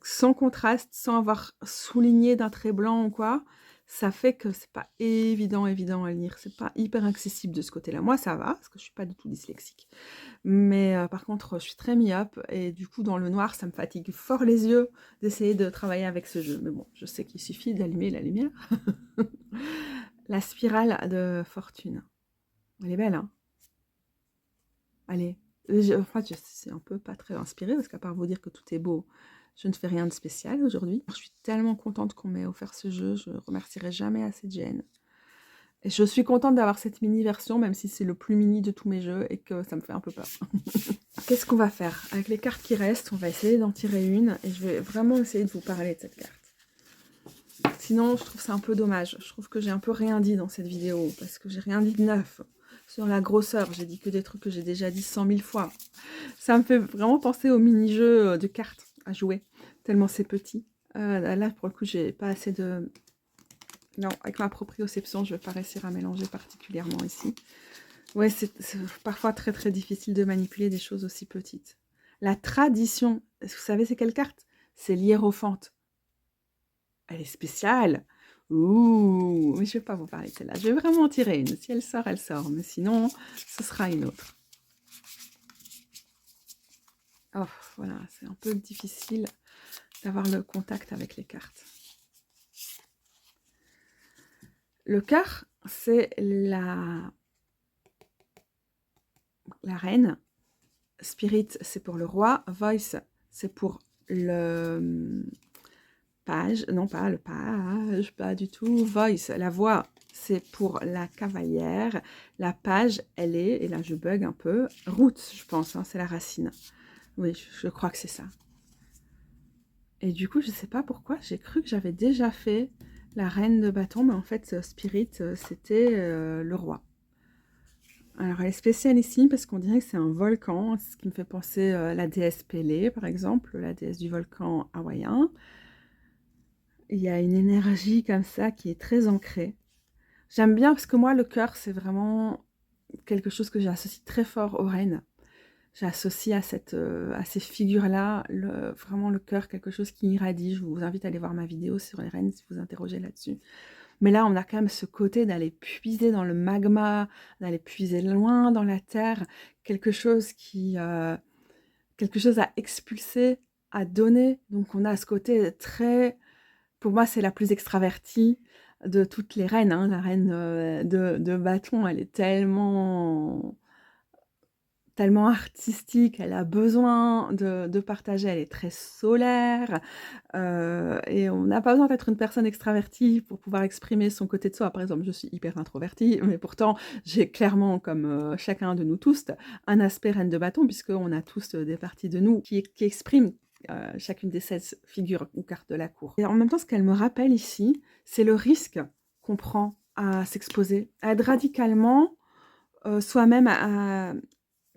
sans contraste, sans avoir souligné d'un trait blanc ou quoi. Ça fait que c'est pas évident à lire. C'est pas hyper accessible de ce côté-là. Moi, ça va, parce que je suis pas du tout dyslexique. Mais par contre, je suis très myope et du coup, dans le noir, ça me fatigue fort les yeux d'essayer de travailler avec ce jeu. Mais bon, je sais qu'il suffit d'allumer la lumière. La spirale de fortune. Elle est belle, hein? Allez. En fait, c'est un peu pas très inspiré parce qu'à part vous dire que tout est beau, je ne fais rien de spécial aujourd'hui. Je suis tellement contente qu'on m'ait offert ce jeu. Je remercierai jamais assez Jane. Et je suis contente d'avoir cette mini version, même si c'est le plus mini de tous mes jeux et que ça me fait un peu peur. Qu'est-ce qu'on va faire? Avec les cartes qui restent, on va essayer d'en tirer une et je vais vraiment essayer de vous parler de cette carte. Sinon, je trouve ça un peu dommage. Je trouve que j'ai un peu rien dit dans cette vidéo parce que j'ai rien dit de neuf. Sur la grosseur, j'ai dit que des trucs que j'ai déjà dit 100 000 fois. Ça me fait vraiment penser au mini-jeu de cartes à jouer, tellement c'est petit. Là, pour le coup, j'ai pas assez de... Non, avec ma proprioception, je vais pas réussir à mélanger particulièrement ici. Ouais, c'est parfois très très difficile de manipuler des choses aussi petites. La tradition, vous savez c'est quelle carte? C'est l'hiérophante. Elle est spéciale. Ouh, mais je vais pas vous parler de celle-là. Je vais vraiment en tirer une. Si elle sort, elle sort. Mais sinon, ce sera une autre. Oh, voilà, c'est un peu difficile d'avoir le contact avec les cartes. Le cœur, c'est la reine. Spirit, c'est pour le roi. Voice, c'est pour le page. Non, pas le page, pas du tout. Voice, la voix, c'est pour la cavalière. La page, elle est, et là je bug un peu, route, je pense, hein, c'est la racine. Oui, je crois que c'est ça. Et du coup, je sais pas pourquoi, j'ai cru que j'avais déjà fait la reine de bâton, mais en fait, Spirit, c'était le roi. Alors, elle est spéciale ici parce qu'on dirait que c'est un volcan, ce qui me fait penser à la déesse Pélé, par exemple, la déesse du volcan hawaïen. Il y a une énergie comme ça qui est très ancrée. J'aime bien parce que moi, le cœur, c'est vraiment quelque chose que j'associe très fort aux reines. J'associe à ces figures-là, vraiment le cœur, quelque chose qui irradie. Je vous invite à aller voir ma vidéo sur les reines si vous vous interrogez là-dessus. Mais là, on a quand même ce côté d'aller puiser dans le magma, d'aller puiser loin dans la terre, quelque chose quelque chose à expulser, à donner. Donc on a ce côté très, pour moi, c'est la plus extravertie de toutes les reines. Hein. La reine de bâton, elle est tellement artistique, elle a besoin de partager, elle est très solaire, et on n'a pas besoin d'être une personne extravertie pour pouvoir exprimer son côté de soi. Par exemple, je suis hyper introvertie, mais pourtant, j'ai clairement, comme chacun de nous tous, un aspect reine de bâton, puisqu'on a tous des parties de nous qui expriment chacune des 16 figures ou cartes de la cour. Et en même temps, ce qu'elle me rappelle ici, c'est le risque qu'on prend à s'exposer, à être radicalement soi-même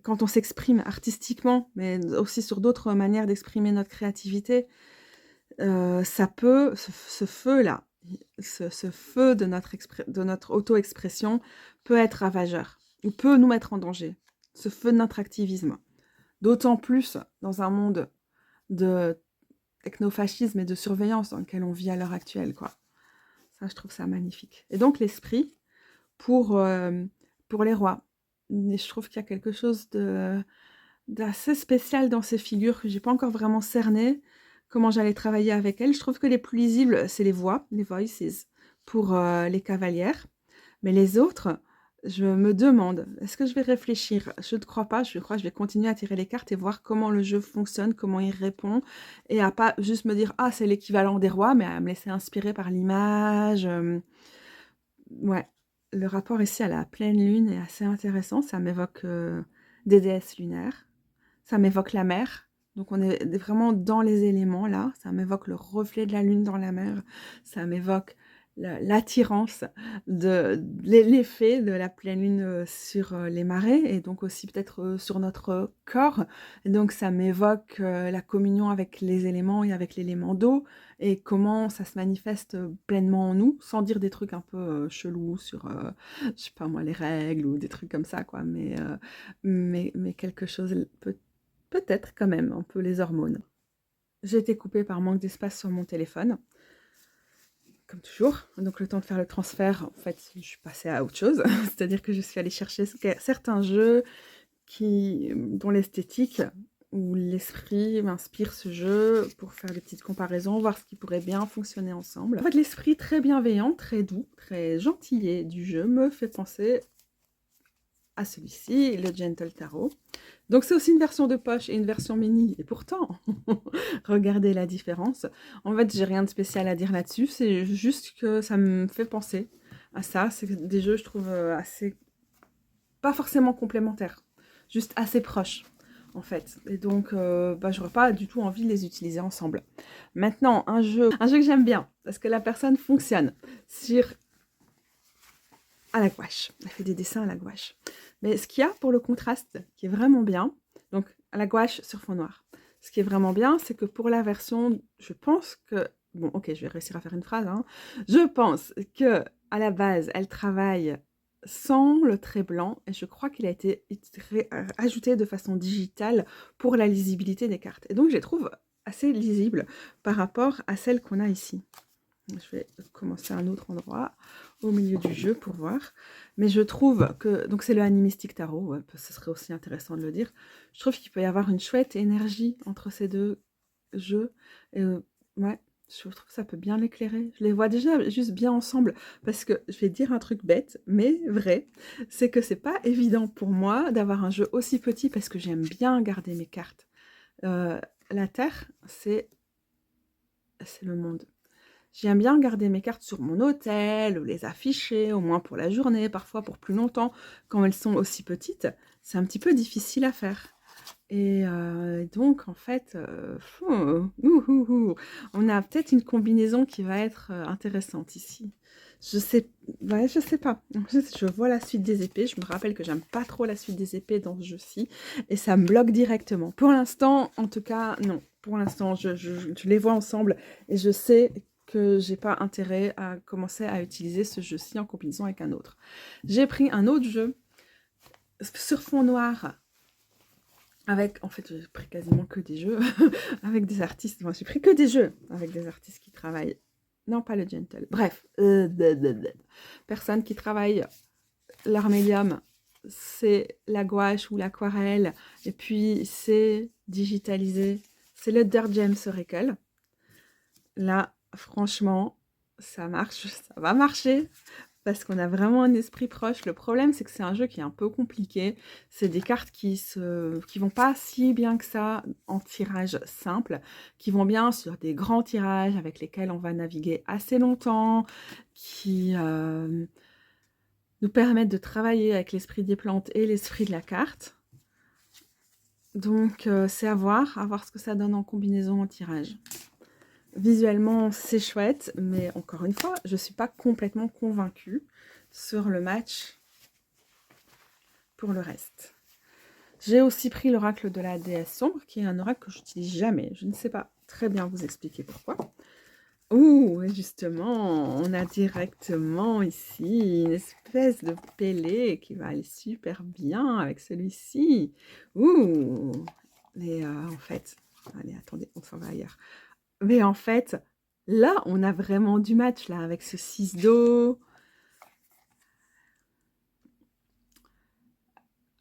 quand on s'exprime artistiquement, mais aussi sur d'autres manières d'exprimer notre créativité, ça peut, ce feu-là, ce feu de notre auto-expression peut être ravageur, ou peut nous mettre en danger, ce feu de notre activisme. D'autant plus dans un monde de technofascisme et de surveillance dans lequel on vit à l'heure actuelle, quoi. Ça, je trouve ça magnifique. Et donc, l'esprit, pour les rois. Et je trouve qu'il y a quelque chose d'assez spécial dans ces figures que j'ai pas encore vraiment cerné comment j'allais travailler avec elles. Je trouve que les plus lisibles, c'est les voix, les voices, pour les cavalières. Mais les autres, je me demande, est-ce que je vais réfléchir? Je ne crois pas, je crois que je vais continuer à tirer les cartes et voir comment le jeu fonctionne, comment il répond, et à pas juste me dire « Ah, c'est l'équivalent des rois », mais à me laisser inspirer par l'image. Ouais, le rapport ici à la pleine lune est assez intéressant. Ça m'évoque des déesses lunaires. Ça m'évoque la mer. Donc on est vraiment dans les éléments là. Ça m'évoque le reflet de la lune dans la mer. Ça m'évoque l'attirance de l'effet de la pleine lune sur les marées et donc aussi peut-être sur notre corps. Et donc ça m'évoque la communion avec les éléments et avec l'élément d'eau et comment ça se manifeste pleinement en nous, sans dire des trucs un peu chelous sur, je sais pas moi, les règles ou des trucs comme ça, quoi, mais quelque chose, peut-être quand même, un peu les hormones. J'ai été coupée par manque d'espace sur mon téléphone, comme toujours. Donc le temps de faire le transfert, en fait, je suis passée à autre chose. C'est-à-dire que je suis allée chercher certains jeux dont l'esthétique ou l'esprit m'inspire ce jeu pour faire des petites comparaisons, voir ce qui pourrait bien fonctionner ensemble. En fait, l'esprit très bienveillant, très doux, très gentillet du jeu me fait penser à celui-ci, le Gentle Tarot. Donc c'est aussi une version de poche et une version mini, et pourtant, regardez la différence. En fait, j'ai rien de spécial à dire là-dessus, c'est juste que ça me fait penser à ça. C'est des jeux, je trouve, assez... pas forcément complémentaires, juste assez proches, en fait. Et donc, j'aurais pas du tout envie de les utiliser ensemble. Maintenant, un jeu que j'aime bien, parce que la personne fonctionne sur... à la gouache. Elle fait des dessins à la gouache. Mais ce qu'il y a pour le contraste, qui est vraiment bien, donc à la gouache sur fond noir. Ce qui est vraiment bien, c'est que pour la version, je pense que... Bon, ok, je vais réussir à faire une phrase. Hein. Je pense que à la base, elle travaille sans le trait blanc, et je crois qu'il a été ajouté de façon digitale pour la lisibilité des cartes. Et donc, je les trouve assez lisibles par rapport à celles qu'on a ici. Je vais commencer à un autre endroit au milieu du jeu pour voir. Mais je trouve que... Donc c'est le Animistic Tarot, ouais, ce serait aussi intéressant de le dire. Je trouve qu'il peut y avoir une chouette énergie entre ces deux jeux. Et ouais, je trouve que ça peut bien l'éclairer. Je les vois déjà juste bien ensemble. Parce que je vais dire un truc bête, mais vrai. C'est que c'est pas évident pour moi d'avoir un jeu aussi petit parce que j'aime bien garder mes cartes. La Terre, c'est le monde. J'aime bien garder mes cartes sur mon hôtel, ou les afficher, au moins pour la journée, parfois pour plus longtemps. Quand elles sont aussi petites, c'est un petit peu difficile à faire. Et donc, en fait, on a peut-être une combinaison qui va être intéressante ici. Je sais pas. Je vois la suite des épées. Je me rappelle que j'aime pas trop la suite des épées dans ce jeu-ci. Et ça me bloque directement. Pour l'instant, en tout cas, non. Pour l'instant, je les vois ensemble. Et je sais que j'ai pas intérêt à commencer à utiliser ce jeu-ci en combinaison avec un autre. J'ai pris un autre jeu sur fond noir avec, en fait, j'ai pris quasiment que des jeux avec des artistes. Moi, j'ai pris que des jeux avec des artistes qui travaillent. Non, pas le gentle. Bref, personne qui travaille l'art médium, c'est la gouache ou l'aquarelle, et puis c'est digitalisé. C'est le Dirt Gems Oracle. Là, franchement, ça marche, ça va marcher, parce qu'on a vraiment un esprit proche. Le problème, c'est que c'est un jeu qui est un peu compliqué. C'est des cartes qui vont pas si bien que ça en tirage simple, qui vont bien sur des grands tirages avec lesquels on va naviguer assez longtemps, qui nous permettent de travailler avec l'esprit des plantes et l'esprit de la carte. Donc, c'est à voir ce que ça donne en combinaison en tirage. Visuellement, c'est chouette, mais encore une fois, je ne suis pas complètement convaincue sur le match pour le reste. J'ai aussi pris l'oracle de la déesse sombre, qui est un oracle que je n'utilise jamais. Je ne sais pas très bien vous expliquer pourquoi. Ouh, et justement, on a directement ici une espèce de pélé qui va aller super bien avec celui-ci. Ouh, et en fait, allez, attendez, on s'en va ailleurs. Mais en fait, là, on a vraiment du match, là, avec ce 6 d'eau.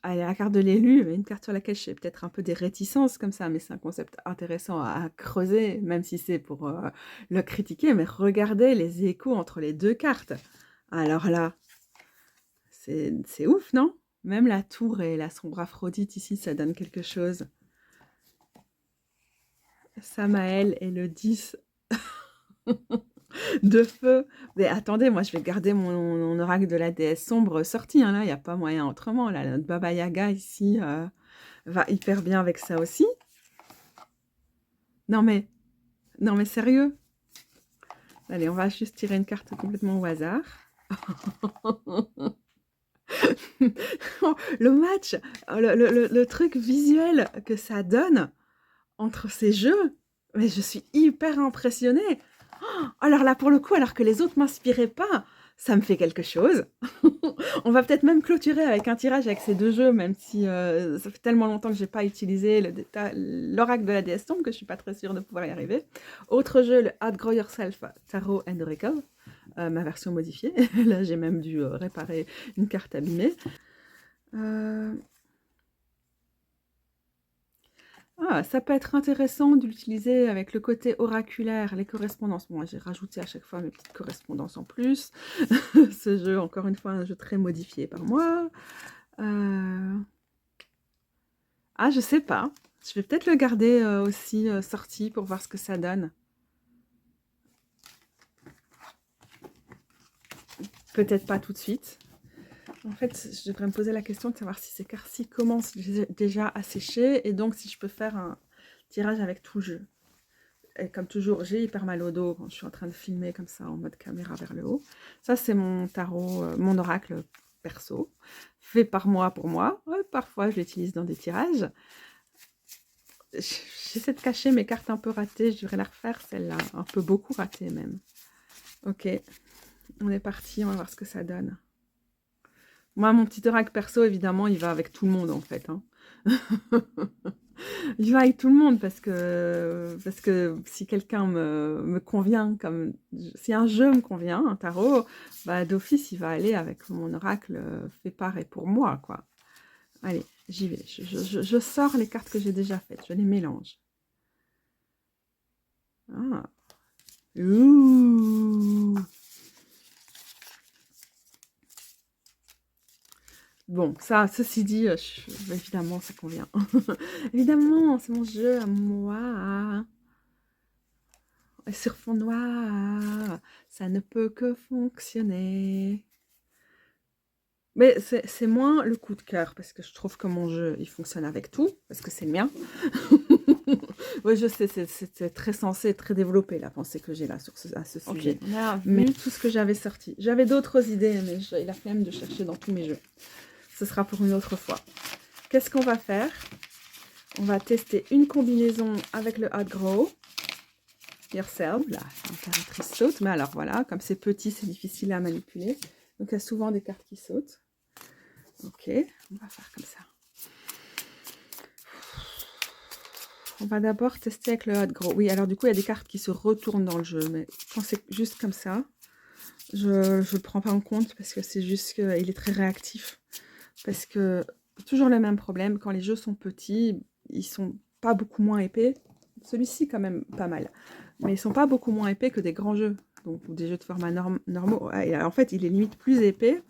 Allez, la carte de l'élu, une carte sur laquelle j'ai peut-être un peu des réticences comme ça, mais c'est un concept intéressant à creuser, même si c'est pour le critiquer. Mais regardez les échos entre les deux cartes. Alors là, c'est ouf, non? Même la tour et la sombre Aphrodite ici, ça donne quelque chose. Samael et le 10 de feu. Mais attendez, moi je vais garder mon oracle de la déesse sombre sorti. Hein, là, il n'y a pas moyen autrement. Là, notre Baba Yaga ici va hyper bien avec ça aussi. Non mais sérieux. Allez, on va juste tirer une carte complètement au hasard. Le match, le truc visuel que ça donne entre ces jeux, mais je suis hyper impressionnée. Alors là, pour le coup, alors que les autres m'inspiraient pas, ça me fait quelque chose. On va peut-être même clôturer avec un tirage avec ces deux jeux, même si ça fait tellement longtemps que j'ai pas utilisé l'oracle de la déesse sombre que je suis pas très sûre de pouvoir y arriver. Autre jeu, le Outgrow Yourself Tarot and Oracle, ma version modifiée. Là, j'ai même dû réparer une carte abîmée. Ah, ça peut être intéressant de l'utiliser avec le côté oraculaire, les correspondances. Bon, j'ai rajouté à chaque fois mes petites correspondances en plus. Ce jeu, encore une fois, un jeu très modifié par moi. Ah, je sais pas. Je vais peut-être le garder aussi sorti pour voir ce que ça donne. peut-être pas tout de suite. En fait, je devrais me poser la question de savoir si ces cartes-ci commencent déjà à sécher et donc si je peux faire un tirage avec tout le jeu. Et comme toujours, j'ai hyper mal au dos quand je suis en train de filmer comme ça en mode caméra vers le haut. Ça, c'est mon tarot, mon oracle perso, fait par moi pour moi. Ouais, parfois, je l'utilise dans des tirages. J'essaie de cacher mes cartes un peu ratées. Je devrais la refaire, celle-là. Un peu beaucoup ratée même. Ok, on est parti. On va voir ce que ça donne. Moi, mon petit oracle perso, évidemment, il va avec tout le monde, en fait. Hein. Il va avec tout le monde parce que si quelqu'un me convient, comme si un jeu me convient, un tarot, bah, d'office, il va aller avec mon oracle fait par et pour moi, quoi. Allez, j'y vais. Je sors les cartes que j'ai déjà faites. Je les mélange. Ah. Ouh. Bon, ça, ceci dit, évidemment, ça convient. Évidemment, c'est mon jeu à moi. Sur fond noir, ça ne peut que fonctionner. Mais c'est moins le coup de cœur, parce que je trouve que mon jeu, il fonctionne avec tout, parce que c'est le mien. Oui, je sais, c'est très sensé, très développé, la pensée que j'ai là à ce sujet. Mais tout ce que j'avais sorti. J'avais d'autres idées, mais j'ai la flemme de chercher dans tous mes jeux. Ce sera pour une autre fois. Qu'est-ce qu'on va faire? On va tester une combinaison avec le Hot Grow Yourself. Là, l'impératrice saute. Mais alors voilà, comme c'est petit, c'est difficile à manipuler. Donc il y a souvent des cartes qui sautent. Ok, on va faire comme ça. On va d'abord tester avec le Hot Grow. Oui, alors du coup, il y a des cartes qui se retournent dans le jeu. Mais quand c'est juste comme ça, je ne le prends pas en compte parce que c'est juste qu'il est très réactif. Parce que toujours le même problème, quand les jeux sont petits, ils sont pas beaucoup moins épais. Celui-ci quand même pas mal. Mais ils sont pas beaucoup moins épais que des grands jeux. Donc des jeux de format normaux. Et en fait, il est limite plus épais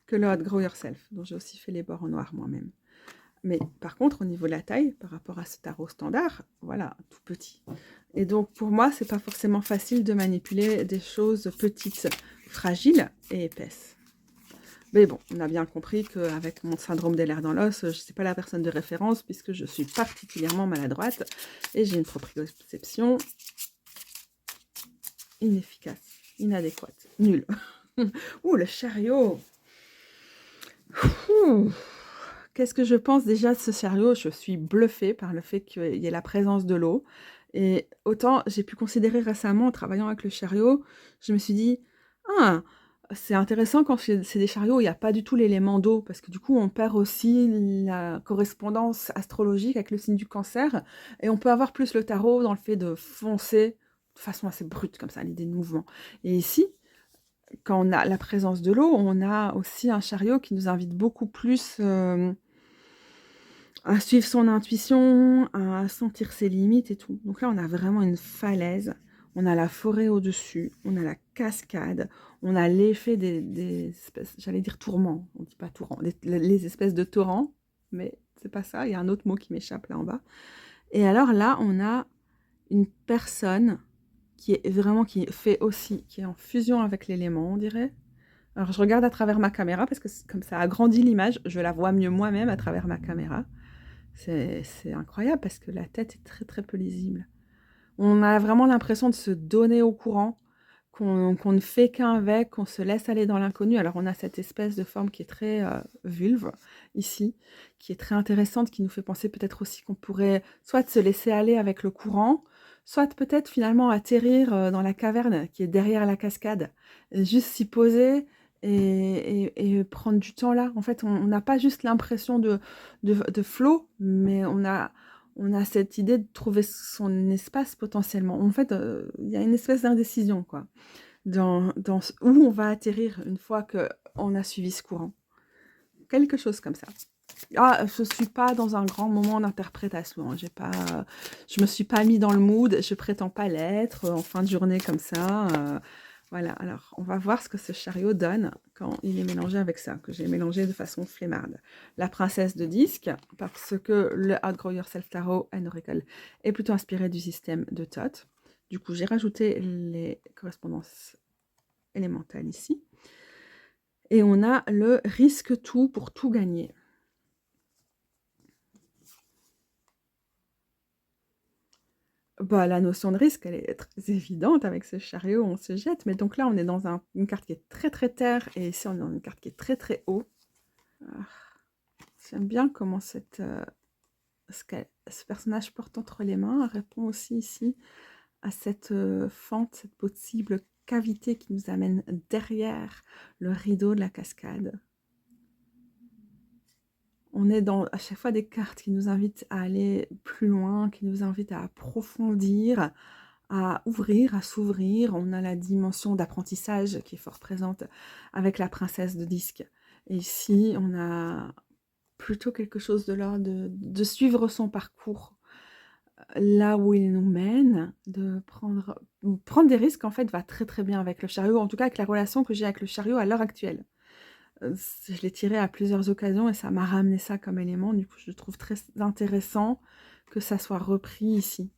que le Hot Grow Yourself, dont j'ai aussi fait les bords en noir moi-même. Mais par contre, au niveau de la taille, par rapport à ce tarot standard, voilà, tout petit. Et donc pour moi, c'est pas forcément facile de manipuler des choses petites, fragiles et épaisses. Mais bon, on a bien compris qu'avec mon syndrome des lèvres dans l'os, je ne suis pas la personne de référence puisque je suis particulièrement maladroite et j'ai une proprioception inefficace, inadéquate, nulle. Ouh, le chariot. Qu'est-ce que je pense déjà de ce chariot? Je suis bluffée par le fait qu'il y ait la présence de l'eau. Et autant j'ai pu considérer récemment en travaillant avec le chariot, je me suis dit, ah, c'est intéressant quand c'est des chariots où il n'y a pas du tout l'élément d'eau, parce que du coup on perd aussi la correspondance astrologique avec le signe du cancer, et on peut avoir plus le tarot dans le fait de foncer de façon assez brute, comme ça, l'idée de mouvement. Et ici, quand on a la présence de l'eau, on a aussi un chariot qui nous invite beaucoup plus à suivre son intuition, à sentir ses limites et tout. Donc là, on a vraiment une falaise, on a la forêt au-dessus, on a la cascade, on a l'effet des espèces, j'allais dire tourments, on dit pas torrents, les espèces de torrents, mais c'est pas ça, il y a un autre mot qui m'échappe là en bas. Et alors là, on a une personne qui est vraiment, qui fait aussi, qui est en fusion avec l'élément, on dirait. Alors je regarde à travers ma caméra, parce que comme ça agrandit l'image, je la vois mieux moi-même à travers ma caméra. C'est incroyable parce que la tête est très très peu lisible. On a vraiment l'impression de se donner au courant, qu'on ne fait qu'un avec, qu'on se laisse aller dans l'inconnu. Alors on a cette espèce de forme qui est très vulve ici, qui est très intéressante, qui nous fait penser peut-être aussi qu'on pourrait soit se laisser aller avec le courant, soit peut-être finalement atterrir dans la caverne qui est derrière la cascade, juste s'y poser et prendre du temps là. En fait, on n'a pas juste l'impression de flow, mais on a cette idée de trouver son espace potentiellement. En fait, il y a une espèce d'indécision, quoi, dans où on va atterrir une fois qu'on a suivi ce courant. Quelque chose comme ça. Ah, je ne suis pas dans un grand moment d'interprétation. Je me suis pas mis dans le mood. Je prétends pas l'être en fin de journée comme ça. Voilà, alors on va voir ce que ce chariot donne quand il est mélangé avec ça, que j'ai mélangé de façon flemmarde. La princesse de disque, parce que le Outgrow Yourself Tarot and Oracle est plutôt inspiré du système de Thoth. Du coup, j'ai rajouté les correspondances élémentales ici. Et on a le risque tout pour tout gagner. Bah, la notion de risque, elle est très évidente avec ce chariot, on se jette. Mais donc là, on est dans une carte qui est très très terre, et ici, on est dans une carte qui est très très haut. Ah, j'aime bien comment ce personnage porte entre les mains. Elle répond aussi ici à cette fente, cette possible cavité qui nous amène derrière le rideau de la cascade. On est dans à chaque fois des cartes qui nous invitent à aller plus loin, qui nous invitent à approfondir, à ouvrir, à s'ouvrir. On a la dimension d'apprentissage qui est fort présente avec la princesse de disque. Et ici, on a plutôt quelque chose de l'ordre de suivre son parcours là où il nous mène, de prendre des risques, en fait, va très très bien avec le chariot, en tout cas avec la relation que j'ai avec le chariot à l'heure actuelle. Je l'ai tiré à plusieurs occasions et ça m'a ramené ça comme élément, du coup je trouve très intéressant que ça soit repris ici.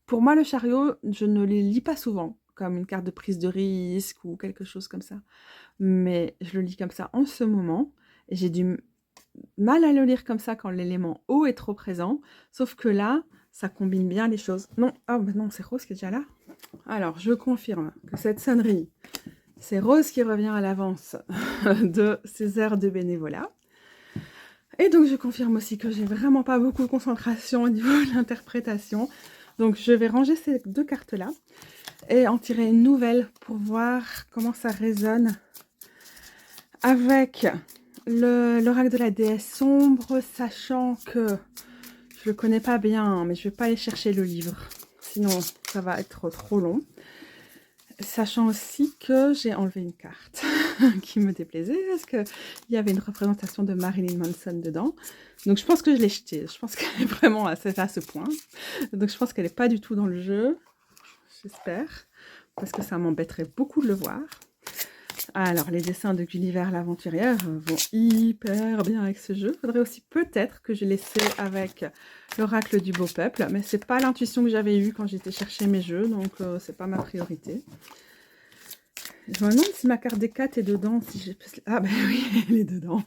Pour moi, le chariot, je ne les lis pas souvent, comme une carte de prise de risque ou quelque chose comme ça, mais je le lis comme ça en ce moment, et j'ai du mal à le lire comme ça quand l'élément eau est trop présent, sauf que là, ça combine bien les choses. Non, ah bah non, c'est Rose qui est déjà là. Alors, je confirme que cette sonnerie, c'est Rose qui revient à l'avance de ses heures de bénévolat. Et donc, je confirme aussi que j'ai vraiment pas beaucoup de concentration au niveau de l'interprétation. Donc, je vais ranger ces deux cartes-là et en tirer une nouvelle pour voir comment ça résonne avec l'oracle de la déesse sombre, sachant que je le connais pas bien, mais je vais pas aller chercher le livre, sinon ça va être trop long. Sachant aussi que j'ai enlevé une carte qui me déplaisait, parce qu'il y avait une représentation de Marilyn Manson dedans. Donc je pense que je l'ai jetée, je pense qu'elle est vraiment à ce point. Donc je pense qu'elle n'est pas du tout dans le jeu, j'espère, parce que ça m'embêterait beaucoup de le voir. Alors, les dessins de Gulliver l'aventurière vont hyper bien avec ce jeu. Il faudrait aussi peut-être que je l'essaie avec l'oracle du beau peuple, mais c'est pas l'intuition que j'avais eue quand j'étais chercher mes jeux, donc c'est pas ma priorité. Je me demande si ma carte des 4 est dedans. Si j'ai... Ah ben oui, elle est dedans.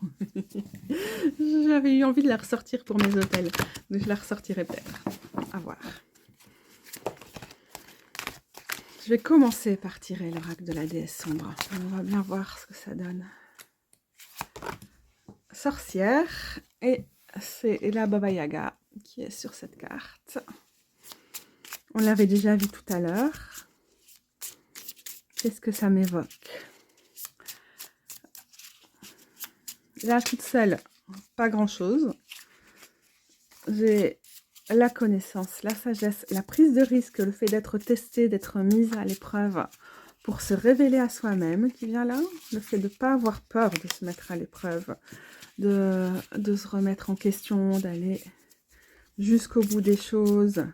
J'avais eu envie de la ressortir pour mes hôtels, donc je la ressortirai peut-être. À voir. Je vais commencer par tirer l'oracle de la déesse sombre. On va bien voir ce que ça donne. Sorcière, et c'est la Baba Yaga qui est sur cette carte. On l'avait déjà vu tout à l'heure. Qu'est-ce que ça m'évoque? Là, toute seule, pas grand-chose. J'ai la connaissance, la sagesse, la prise de risque, le fait d'être testée, d'être mise à l'épreuve pour se révéler à soi-même qui vient là. Le fait de ne pas avoir peur de se mettre à l'épreuve, de se remettre en question, d'aller jusqu'au bout des choses.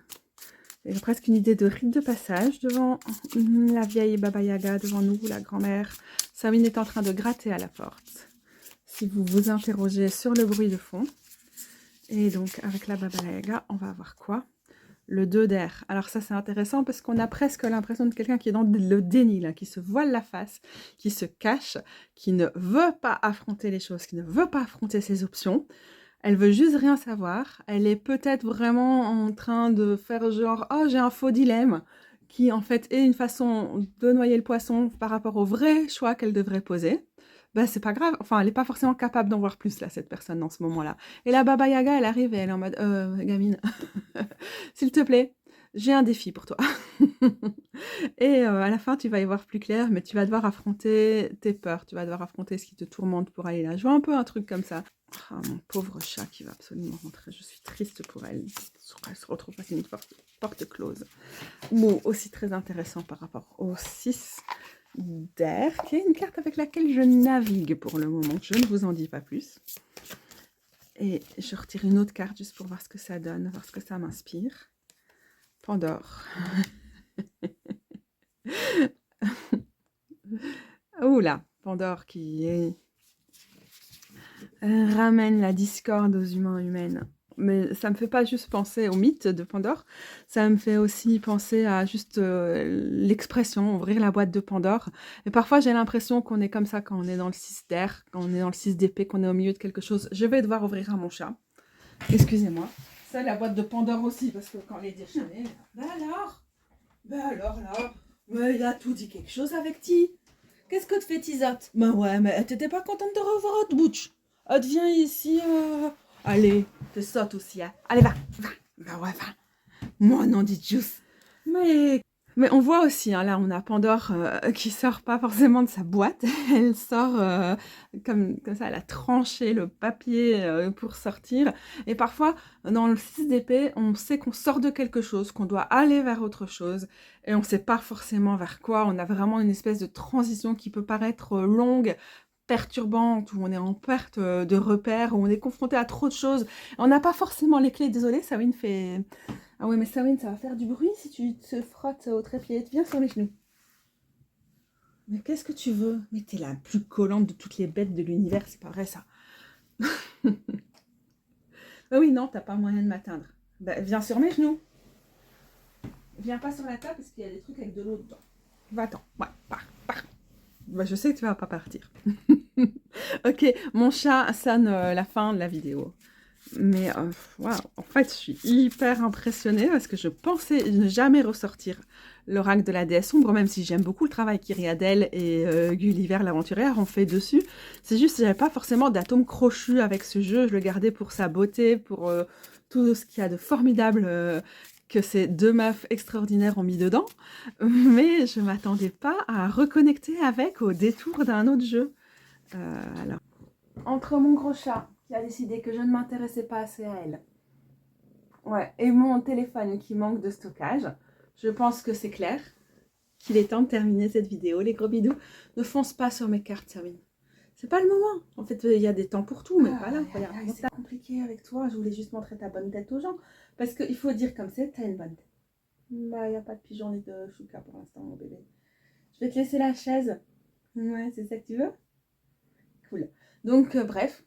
J'ai presque une idée de rite de passage devant la vieille Baba Yaga, devant nous, la grand-mère. Samine est en train de gratter à la porte. Si vous vous interrogez sur le bruit de fond. Et donc, avec la Baba Yaga, on va avoir quoi? Le 2 d'air. Alors ça, c'est intéressant parce qu'on a presque l'impression de quelqu'un qui est dans le déni, là, qui se voile la face, qui se cache, qui ne veut pas affronter les choses, qui ne veut pas affronter ses options. Elle veut juste rien savoir. Elle est peut-être vraiment en train de faire genre « Oh, j'ai un faux dilemme » qui en fait est une façon de noyer le poisson par rapport au vrai choix qu'elle devrait poser. Ben, c'est pas grave. Enfin, elle n'est pas forcément capable d'en voir plus, là, cette personne, dans ce moment-là. Et la Baba Yaga, elle arrive et elle est en mode gamine, s'il te plaît, j'ai un défi pour toi. » Et à la fin, tu vas y voir plus clair, mais tu vas devoir affronter tes peurs, tu vas devoir affronter ce qui te tourmente pour aller là. Je vois un peu un truc comme ça. Ah, mon pauvre chat qui va absolument rentrer. Je suis triste pour elle. Elle se retrouve face à une porte close. Bon, aussi très intéressant par rapport au 6 d'air, qui est une carte avec laquelle je navigue pour le moment. Je ne vous en dis pas plus. Et je retire une autre carte juste pour voir ce que ça donne, voir ce que ça m'inspire. Pandore. Oula, Pandore qui ramène la discorde aux humains humaines. mais ça me fait pas juste penser au mythe de Pandore, ça me fait aussi penser à juste l'expression ouvrir la boîte de Pandore. Et parfois j'ai l'impression qu'on est comme ça quand on est dans le 6 d'air, quand on est dans le 6 d'épée, qu'on est au milieu de quelque chose. Je vais devoir ouvrir à mon chat. Excusez-moi. Ça, la boîte de Pandore aussi, parce que quand les déchaînés... Ben alors là, mais il a tout dit quelque chose avec Ti. Qu'est-ce que te fait Tisotte? Ben ouais, mais t'étais pas contente de revoir Hot Butch. Hot, viens ici. Allez, t'es sotte aussi, hein. Allez, va. Ben ouais, va. Moi, non, dit Juice. Mais on voit aussi, hein, là, on a Pandore qui sort pas forcément de sa boîte. Elle sort comme ça, elle a tranché le papier pour sortir. Et parfois, dans le 6 d'épée, on sait qu'on sort de quelque chose, qu'on doit aller vers autre chose. Et on sait pas forcément vers quoi. On a vraiment une espèce de transition qui peut paraître longue, perturbante, où on est en perte de repères, où on est confronté à trop de choses. On n'a pas forcément les clés. Désolée, Sawin fait... Ah oui, mais Sawin, ça va faire du bruit si tu te frottes au trépied. Viens sur mes genoux. Mais qu'est-ce que tu veux? Mais t'es la plus collante de toutes les bêtes de l'univers, c'est pas vrai ça. Ah oui, non, t'as pas moyen de m'atteindre. Bah, viens sur mes genoux. Viens pas sur la table parce qu'il y a des trucs avec de l'eau dedans. Va-t'en. Ouais, pars. Bah, je sais que tu vas pas partir. Ok, mon chat sonne la fin de la vidéo. Mais waouh, en fait, je suis hyper impressionnée parce que je pensais ne jamais ressortir l'oracle de la déesse sombre, même si j'aime beaucoup le travail qu'Iriadel et Gulliver l'aventurière ont fait dessus. C'est juste que j'avais pas forcément d'atome crochu avec ce jeu. Je le gardais pour sa beauté, pour tout ce qu'il y a de formidable que ces deux meufs extraordinaires ont mis dedans. Mais je m'attendais pas à reconnecter avec au détour d'un autre jeu. Alors, entre mon gros chat qui a décidé que je ne m'intéressais pas assez à elle, ouais, et mon téléphone qui manque de stockage, je pense que c'est clair qu'il est temps de terminer cette vidéo. Les gros bidous, ne fonce pas sur mes cartes, Sawin. C'est pas le moment. En fait, il y a des temps pour tout, mais pas là. C'est compliqué avec toi. Je voulais juste montrer ta bonne tête aux gens. Parce qu'il faut dire comme c'est, t'as une bonne tête. Bah, il n'y a pas de pigeon ni de chouka pour l'instant, mon bébé. Je vais te laisser la chaise. Ouais, c'est ça que tu veux? Cool. Donc, bref,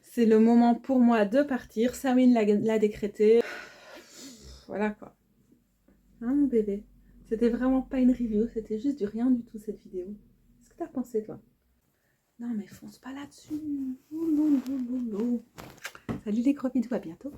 c'est le moment pour moi de partir. Sawin l'a décrété. Voilà quoi. Hein, mon bébé? C'était vraiment pas une review, c'était juste du rien du tout cette vidéo. Qu'est-ce que t'as pensé, toi? Non, mais fonce pas là-dessus. Salut les gros bidous, à bientôt.